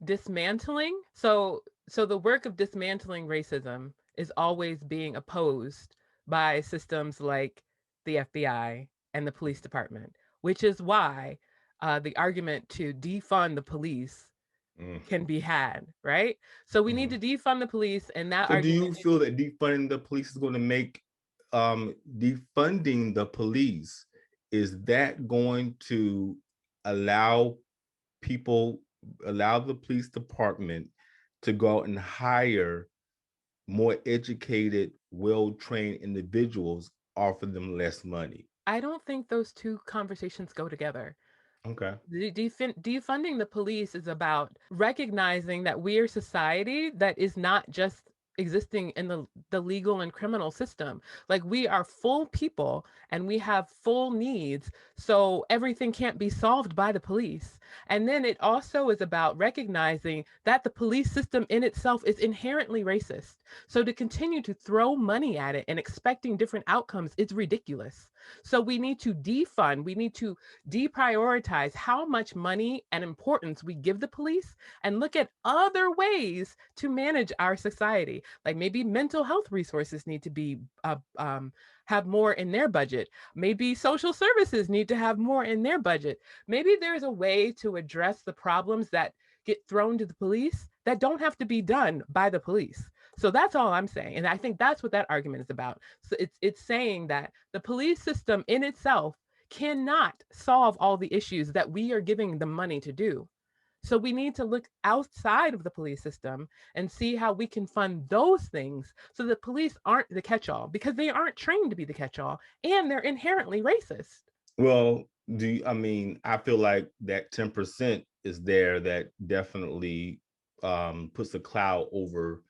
dismantling, so the work of dismantling racism is always being opposed by systems like the FBI and the police department, which is why the argument to defund the police Mm, can be had, right? So we need mhm. to defund the police, and that So do argument you needs feel that defunding the police is going to make defunding the police, is that going to allow people, allow the police department to go out and hire more educated, well-trained individuals, offer them less money? I don't think those two conversations go together. Okay. Defunding the police is about recognizing that we are society that is not just existing in the legal and criminal system. Like we are full people and we have full needs. So everything can't be solved by the police. And then it also is about recognizing that the police system in itself is inherently racist. So to continue to throw money at it and expecting different outcomes is ridiculous. So we need to defund, we need to deprioritize how much money and importance we give the police and look at other ways to manage our society. Like maybe mental health resources need to be have more in their budget. Maybe social services need to have more in their budget. Maybe there's a way to address the problems that get thrown to the police that don't have to be done by the police. So that's all I'm saying. And I think that's what that argument is about. So it's saying that the police system in itself cannot solve all the issues that we are giving them money to do. So we need to look outside of the police system and see how we can fund those things so that police aren't the catch-all because they aren't trained to be the catch-all and they're inherently racist. Well, I mean, I feel like that 10% is there that definitely puts a cloud over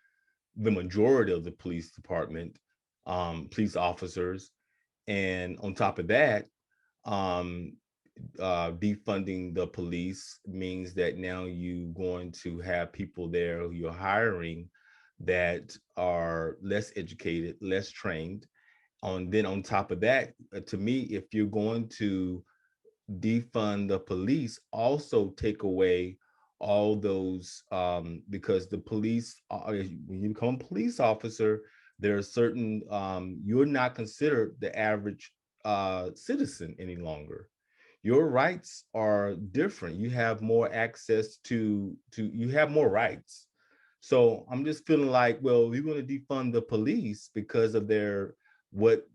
the majority of the police department, police officers. And on top of that, um, defunding the police means that now you're going to have people there who you're hiring that are less educated, less trained. On top of that, to me, if you're going to defund the police, also take away all those because the police when you become a police officer, There are certain, you're not considered the average citizen any longer. Your rights are different. You have more access to you have more rights. So I'm just feeling like, well, we're going to defund the police because of their what,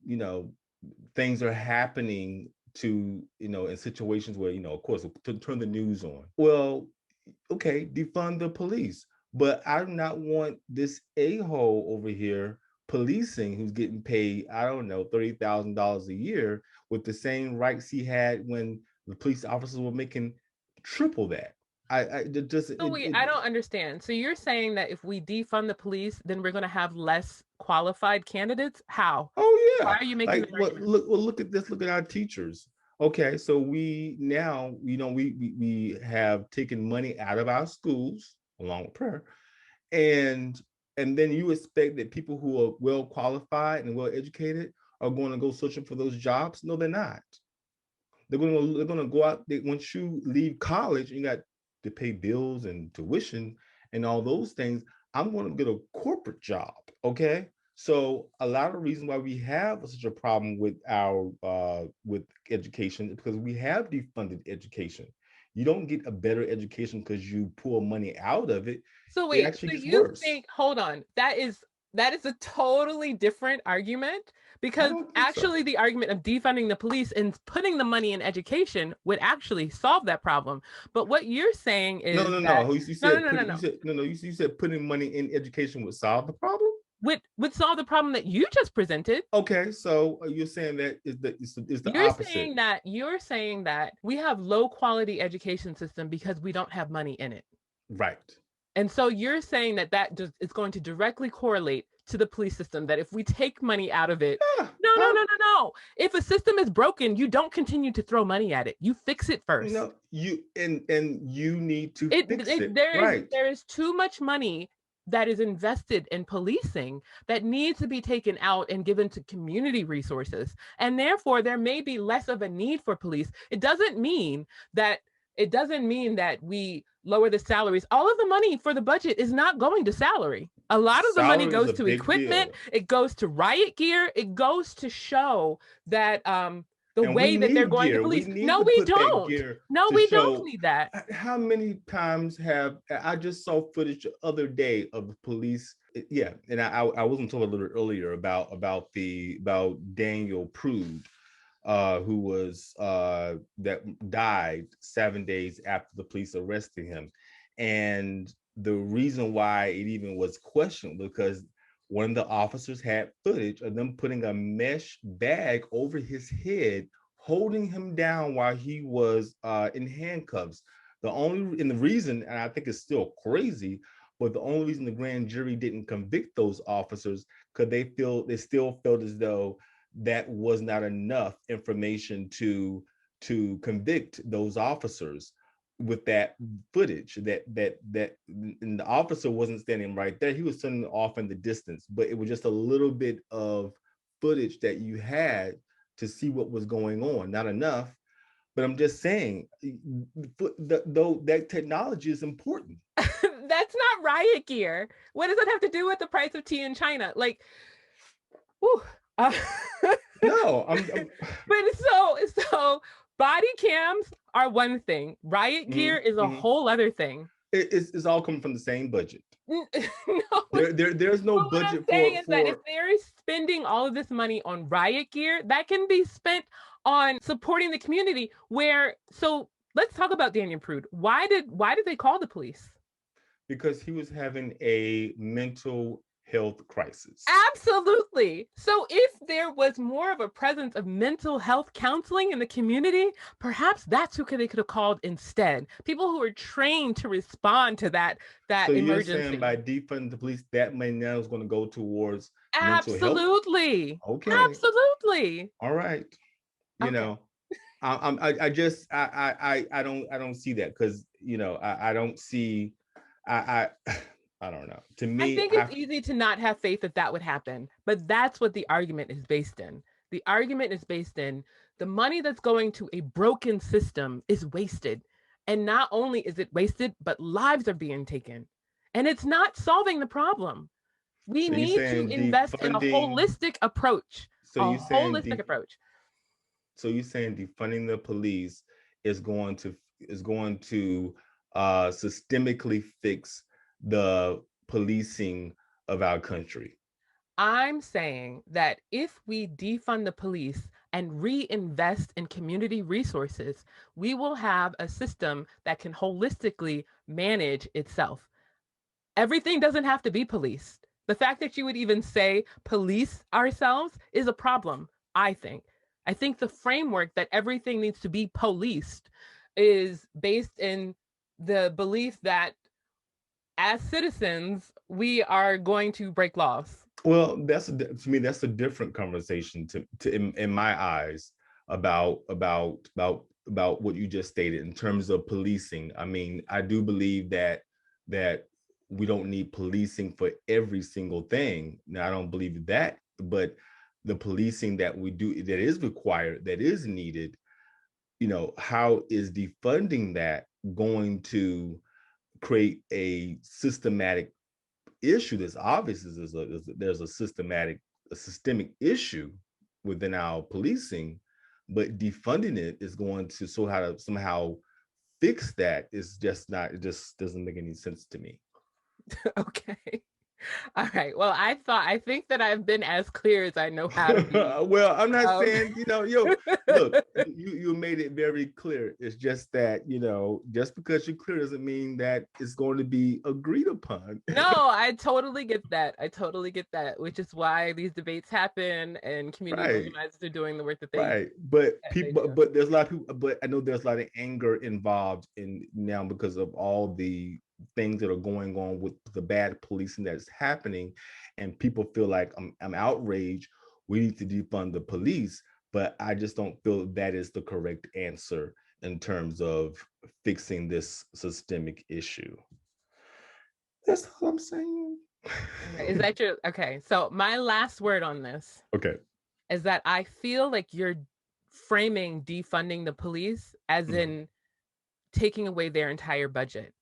things are happening to, in situations where, of course, to turn the news on. Well, okay, defund the police. But I do not want this a-hole over here policing who's getting paid, I don't know, $30,000 a year with the same rights he had when the police officers were making triple that. So wait, I don't understand. So you're saying that if we defund the police, then we're going to have less qualified candidates? How? Oh Why yeah, are you making like that what? argument? Look at this. Look at our teachers. Okay, so we now, we have taken money out of our schools along with prayer, and then you expect that people who are well qualified and well educated are going to go searching for those jobs. No, they're not. They're going to go out. Once you leave college, you got to pay bills and tuition and all those things. I'm going to get a corporate job. Okay. So a lot of reasons why we have such a problem with our with education is because we have defunded education. You don't get a better education because you pull money out of it. So It wait, actually so gets you worse. think, hold on, that is a totally different argument I because don't think so. actually the argument of defunding the police and putting the money in education would actually solve that problem. But what you're saying No, is no, that no. You no, no, said no, no, you no. said no, no. You said putting money in education would solve the problem. Would solve the problem that you just presented. Okay, so you're saying that is the opposite, You're saying that we have low quality education system because we don't have money in it. right? And so you're saying that that just is going to directly correlate to the police system, that if we take money out of it, Yeah, no, no, no, no, no. If a system is broken, you don't continue to throw money at it. You fix it first. no, you and you need to It, fix it it, there is right? there is too much money that is invested in policing that needs to be taken out and given to community resources. And therefore there may be less of a need for police. That it doesn't mean that we lower the salaries. All of the money for the budget is not going to salary. A lot of the money Salary is goes a to big equipment, deal, it goes to riot gear, it goes to show that the and we way that they're need going to gear. We police. need No, to we put that don't. gear No, to we don't show. need that. How many times have I just saw footage the other day of the police? Yeah, and I wasn't talking a little earlier about Daniel Prude, who was that died 7 days after the police arrested him, and the reason why it even was questioned because one of the officers had footage of them putting a mesh bag over his head, holding him down while he was in handcuffs. The reason, and I think it's still crazy, but the only reason the grand jury didn't convict those officers because they still felt as though that was not enough information to convict those officers with that footage and the officer wasn't standing right there. He was standing off in the distance, but it was just a little bit of footage that you had to see what was going on, not enough. But I'm just saying, though that technology is important. That's not riot gear. What does it have to do with the price of tea in China? Like, whew, uh, No, but so body cams are one thing. Riot gear is a mm-hmm. whole other thing. It's all coming from the same budget. No, There's no but what I'm budget saying is that if for they're spending all of this money on riot gear, that can be spent on supporting the community. So let's talk about Daniel Prude. Why did they call the police? because he was having a mental health crisis. Absolutely. So if there was more of a presence of mental health counseling in the community, perhaps that's who they could have called instead. People who are trained to respond to that So you're saying emergency. by defunding the police, that money now is going to go towards mental health? Absolutely. Okay, Absolutely. all right. You Okay. know, I just I don't see that because I don't see I I don't know. To I me, think it's easy to not have faith that that would happen, but that's what the argument is based in. The argument is based in the money that's going to a broken system is wasted. And not only is it wasted, but lives are being taken. And it's not solving the problem. We So you need to saying invest in a defunding? holistic approach. So A you saying holistic approach. so you saying defunding the police is going to systemically fix the policing of our country? I'm saying that if we defund the police and reinvest in community resources, we will have a system that can holistically manage itself. Everything doesn't have to be policed. The fact that you would even say police ourselves is a problem, I think. I think the framework that everything needs to be policed is based in the belief that as citizens, we are going to break laws. Well, to me that's a different conversation in my eyes about what you just stated in terms of policing. I mean, I do believe that we don't need policing for every single thing. Now, I don't believe that, but the policing that we do, that is required, that is needed, how is defunding that going to create a systematic issue that's obvious? There's a systemic issue within our policing, but defunding it is going to somehow fix that. Is just not, it just doesn't make any sense to me. Okay. All right. Well, I think that I've been as clear as I know how to be. Well, I'm not Um, saying, look, you made it very clear. It's just that, just because you're clear doesn't mean that it's going to be agreed upon. no, I totally get that. I totally get that, which is why these debates happen and community Right. organizers are doing the work that Right. But they people, do. but there's a lot of people, but I know there's a lot of anger involved in now because of all the things that are going on with the bad policing that's happening. And people feel like I'm outraged. We need to defund the police. But I just don't feel that is the correct answer in terms of fixing this systemic issue. That's all I'm saying. Okay. Is that your okay? So my last word on this Okay. is that I feel like you're framing defunding the police as Mhm. in taking away their entire budget.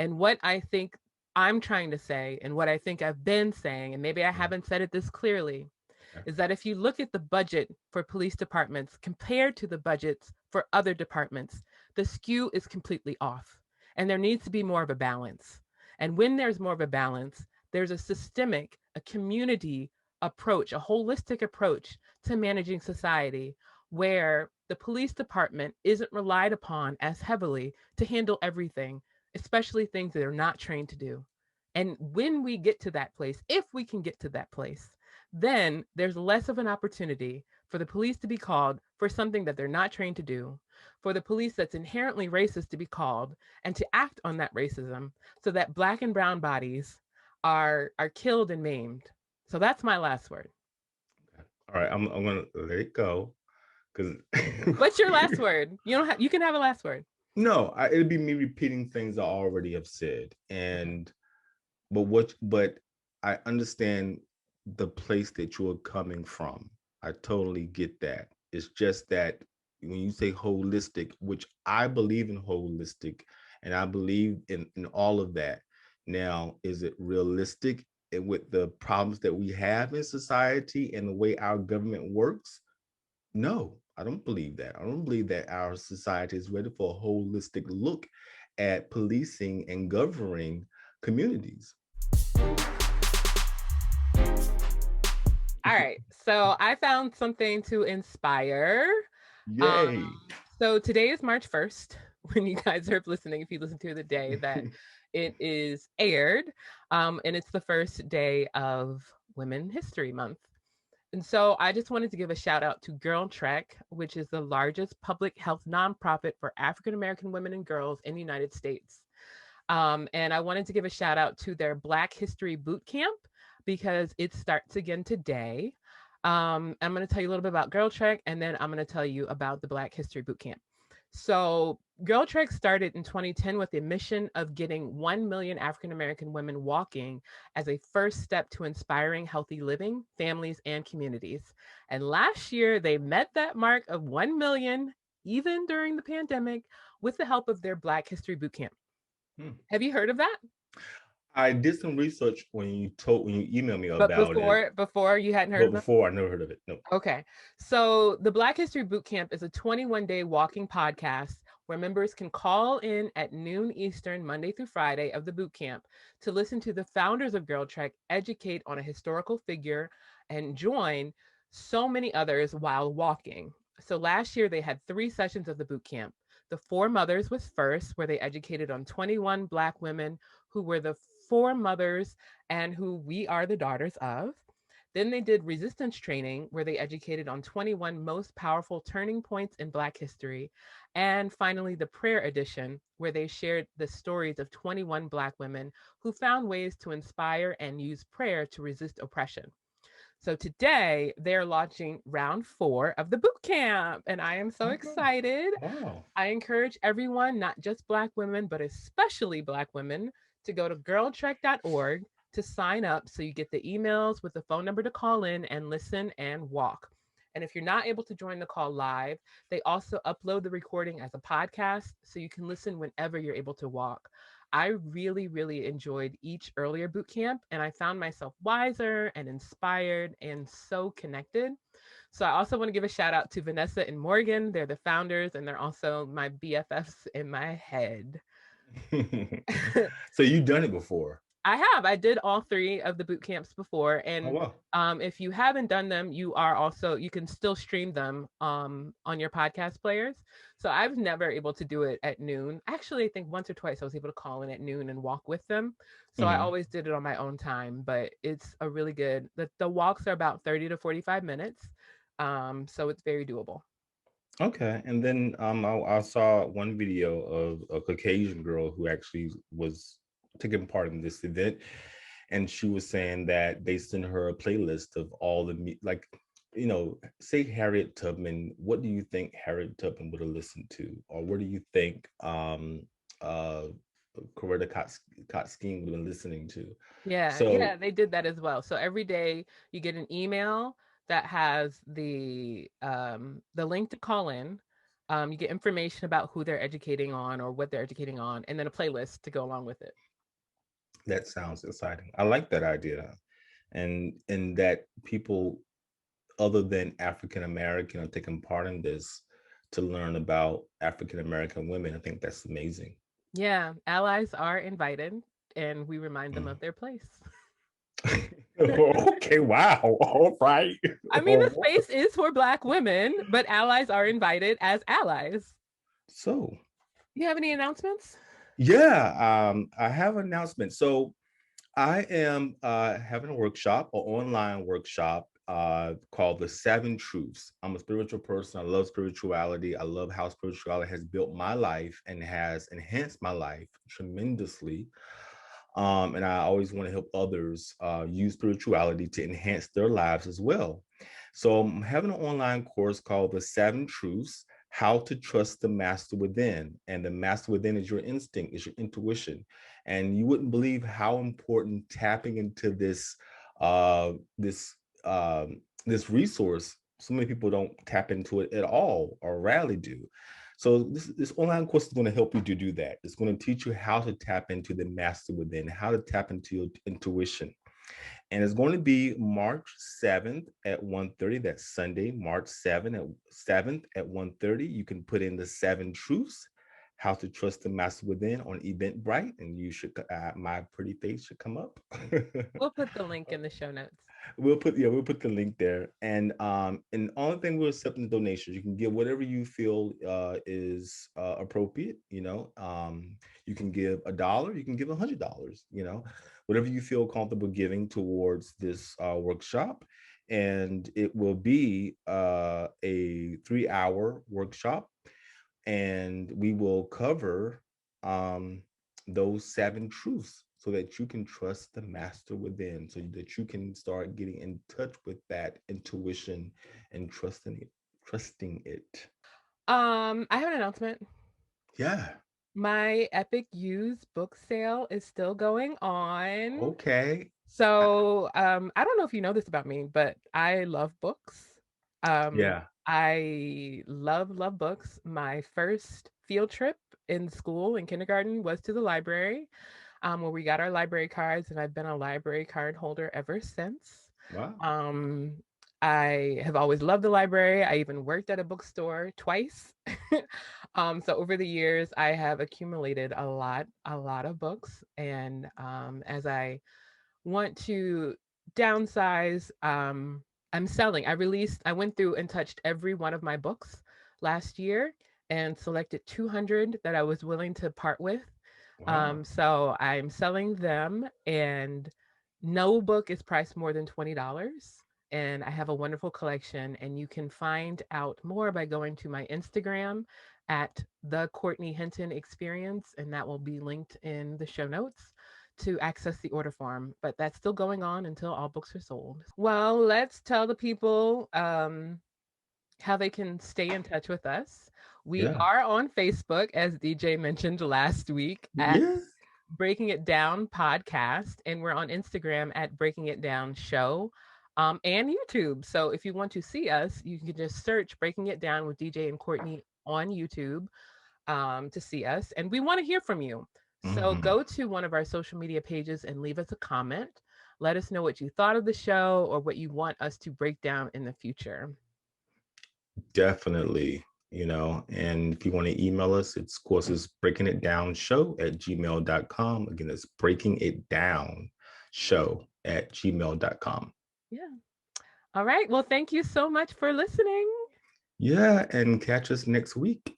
And what I think I'm trying to say, and what I think I've been saying, and maybe I Mhm. haven't said it this clearly, Okay. is that if you look at the budget for police departments compared to the budgets for other departments, the skew is completely off. And there needs to be more of a balance. And when there's more of a balance, there's a systemic, a community approach, a holistic approach to managing society where the police department isn't relied upon as heavily to handle everything, especially things that they're not trained to do. And when we get to that place, if we can get to that place, then there's less of an opportunity for the police to be called for something that they're not trained to do, for the police that's inherently racist to be called and to act on that racism so that Black and brown bodies are killed and maimed. So that's my last word. All right. I'm gonna let it go because What's your last word? You don't have you can have a last word. no, it'd be me repeating things I already have said. Okay. And but I understand the place that you're coming from. I totally get that. It's just that when you say holistic, which I believe in holistic, and I believe in all of that. Now, is it realistic with the problems that we have in society and the way our government works? No, I don't believe that. I don't believe that our society is ready for a holistic look at policing and governing communities. All right. So I found something to inspire. Um, Yay. so today is March 1st when you guys are listening, if you listen to the day that it is aired. And it's the first day of Women History Month. And so I just wanted to give a shout out to GirlTrek, which is the largest public health nonprofit for African American women and girls in the United States. And I wanted to give a shout out to their Black History Bootcamp because it starts again today. I'm going to tell you a little bit about GirlTrek, and then I'm going to tell you about the Black History Bootcamp. So, GirlTrek started in 2010 with the mission of getting 1 million African American women walking as a first step to inspiring healthy living, families, and communities. And last year, they met that mark of 1 million, even during the pandemic, with the help of their Black History Bootcamp. Hmm. Have you heard of that? I did some research when you emailed me But about it, before you hadn't heard but of them? before I never heard of it. No. Okay. So the Black History Bootcamp is a 21-day walking podcast where members can call in at noon Eastern, Monday through Friday of the boot camp to listen to the founders of GirlTrek educate on a historical figure and join so many others while walking. So last year they had 3 sessions of the boot camp. The Four Mothers was first, where they educated on 21 Black women who were the four mothers and who we are the daughters of. Then they did resistance training, where they educated on 21 most powerful turning points in Black history. And finally, the prayer edition, where they shared the stories of 21 Black women who found ways to inspire and use prayer to resist oppression. So today they're launching round 4 of the boot camp, and I am so Okay. excited. Wow. I encourage everyone, not just Black women, but especially Black women, to go to girltrek.org to sign up so you get the emails with the phone number to call in and listen and walk. And if you're not able to join the call live, they also upload the recording as a podcast so you can listen whenever you're able to walk. I really, really enjoyed each earlier boot camp, and I found myself wiser and inspired and so connected. So I also want to give a shout out to Vanessa and Morgan. They're the founders, and they're also my BFFs in my head. So you've done it before? I have. I did all 3 of the boot camps before, Oh and wow. if you haven't done them, you can still stream them on your podcast players. So I was never able to do it at noon. Actually, I think once or twice I was able to call in at noon and walk with them. So I Hmm. always did it on my own time, but it's a really good. The walks are about 30 to 45 minutes, so it's very doable. Okay, and then I saw one video of a Caucasian girl who actually was taking part in this event, and she was saying that they sent her a playlist of all like, say Harriet Tubman. What do you think Harriet Tubman would have listened to, or what do you think uh Coretta Scott would have been listening to? Yeah, So yeah, they did that as well. So every day you get an email that has the link to call in. You get information about who they're educating on or what they're educating on, and then a playlist to go along with it. that sounds exciting. I like that idea, and that people other than African American are taking part in this to learn about African American women. I think that's amazing. Yeah, allies are invited, and we remind them Mm. of their place. Okay, wow. All right. I mean, the space is for Black women, but allies are invited as allies. So, You have any announcements? yeah, I have an announcement. So, I am having a workshop, an online workshop called The Seven Truths. I'm a spiritual person. I love spirituality. I love how spirituality has built my life and has enhanced my life tremendously. And I always want to help others use spirituality to enhance their lives as well. So I'm having an online course called The Seven Truths: How to Trust the Master Within. And the master within is your instinct, is your intuition. And you wouldn't believe how important tapping into uh, this this resource. So many people don't tap into it at all, or rarely do. So this online course is going to help you to do that. It's going to teach you how to tap into the master within, how to tap into your intuition. And it's going to be March 7th at 1:30. That's Sunday, March 7th at 1:30. You can put in the 7 truths, how to trust the master within, on Eventbrite, and you should my pretty face should come up. We'll put the link in the show notes. We'll put the link there. And the only thing we're accepting donations. You can give whatever you feel is appropriate. You can give $1, you can give $100. Whatever you feel comfortable giving towards this workshop. And it will be a 3-hour workshop, and we will cover those 7 truths so that you can trust the master within, so that you can start getting in touch with that intuition and trusting it. I have an announcement. Yeah. My Epic used book sale is still going on. Okay. So, I don't know if you know this about me, but I love books. Yeah. I love books. My first field trip in school in kindergarten was to the library. where we got our library cards, and I've been a library card holder ever since. Wow. Um, I have always loved the library. I even worked at a bookstore twice. So over the years, I have accumulated a lot of books. And as I want to downsize, I'm selling. I went through and touched every one of my books last year and selected 200 that I was willing to part with. Wow. So I'm selling them, and no book is priced more than $20. And I have a wonderful collection, and you can find out more by going to my Instagram at the Courtney Hinton Experience, and that will be linked in the show notes to access the order form. But that's still going on until all books are sold. Well, let's tell the people how they can stay in touch with us. We Yeah. are on Facebook, as DJ mentioned last week, at Yeah. Breaking It Down Podcast, and we're on Instagram at Breaking It Down Show, and YouTube. So if you want to see us, you can just search Breaking It Down with DJ and Courtney on YouTube, to see us. And we want to hear from you. So Mhm. go to one of our social media pages and leave us a comment. Let us know what you thought of the show or what you want us to break down in the future. Definitely, and if you want to email us, it's, of course, it's breakingitdownshow@gmail.com. Again, it's breakingitdownshow@gmail.com. Yeah. All right. Well, thank you so much for listening. Yeah, and catch us next week.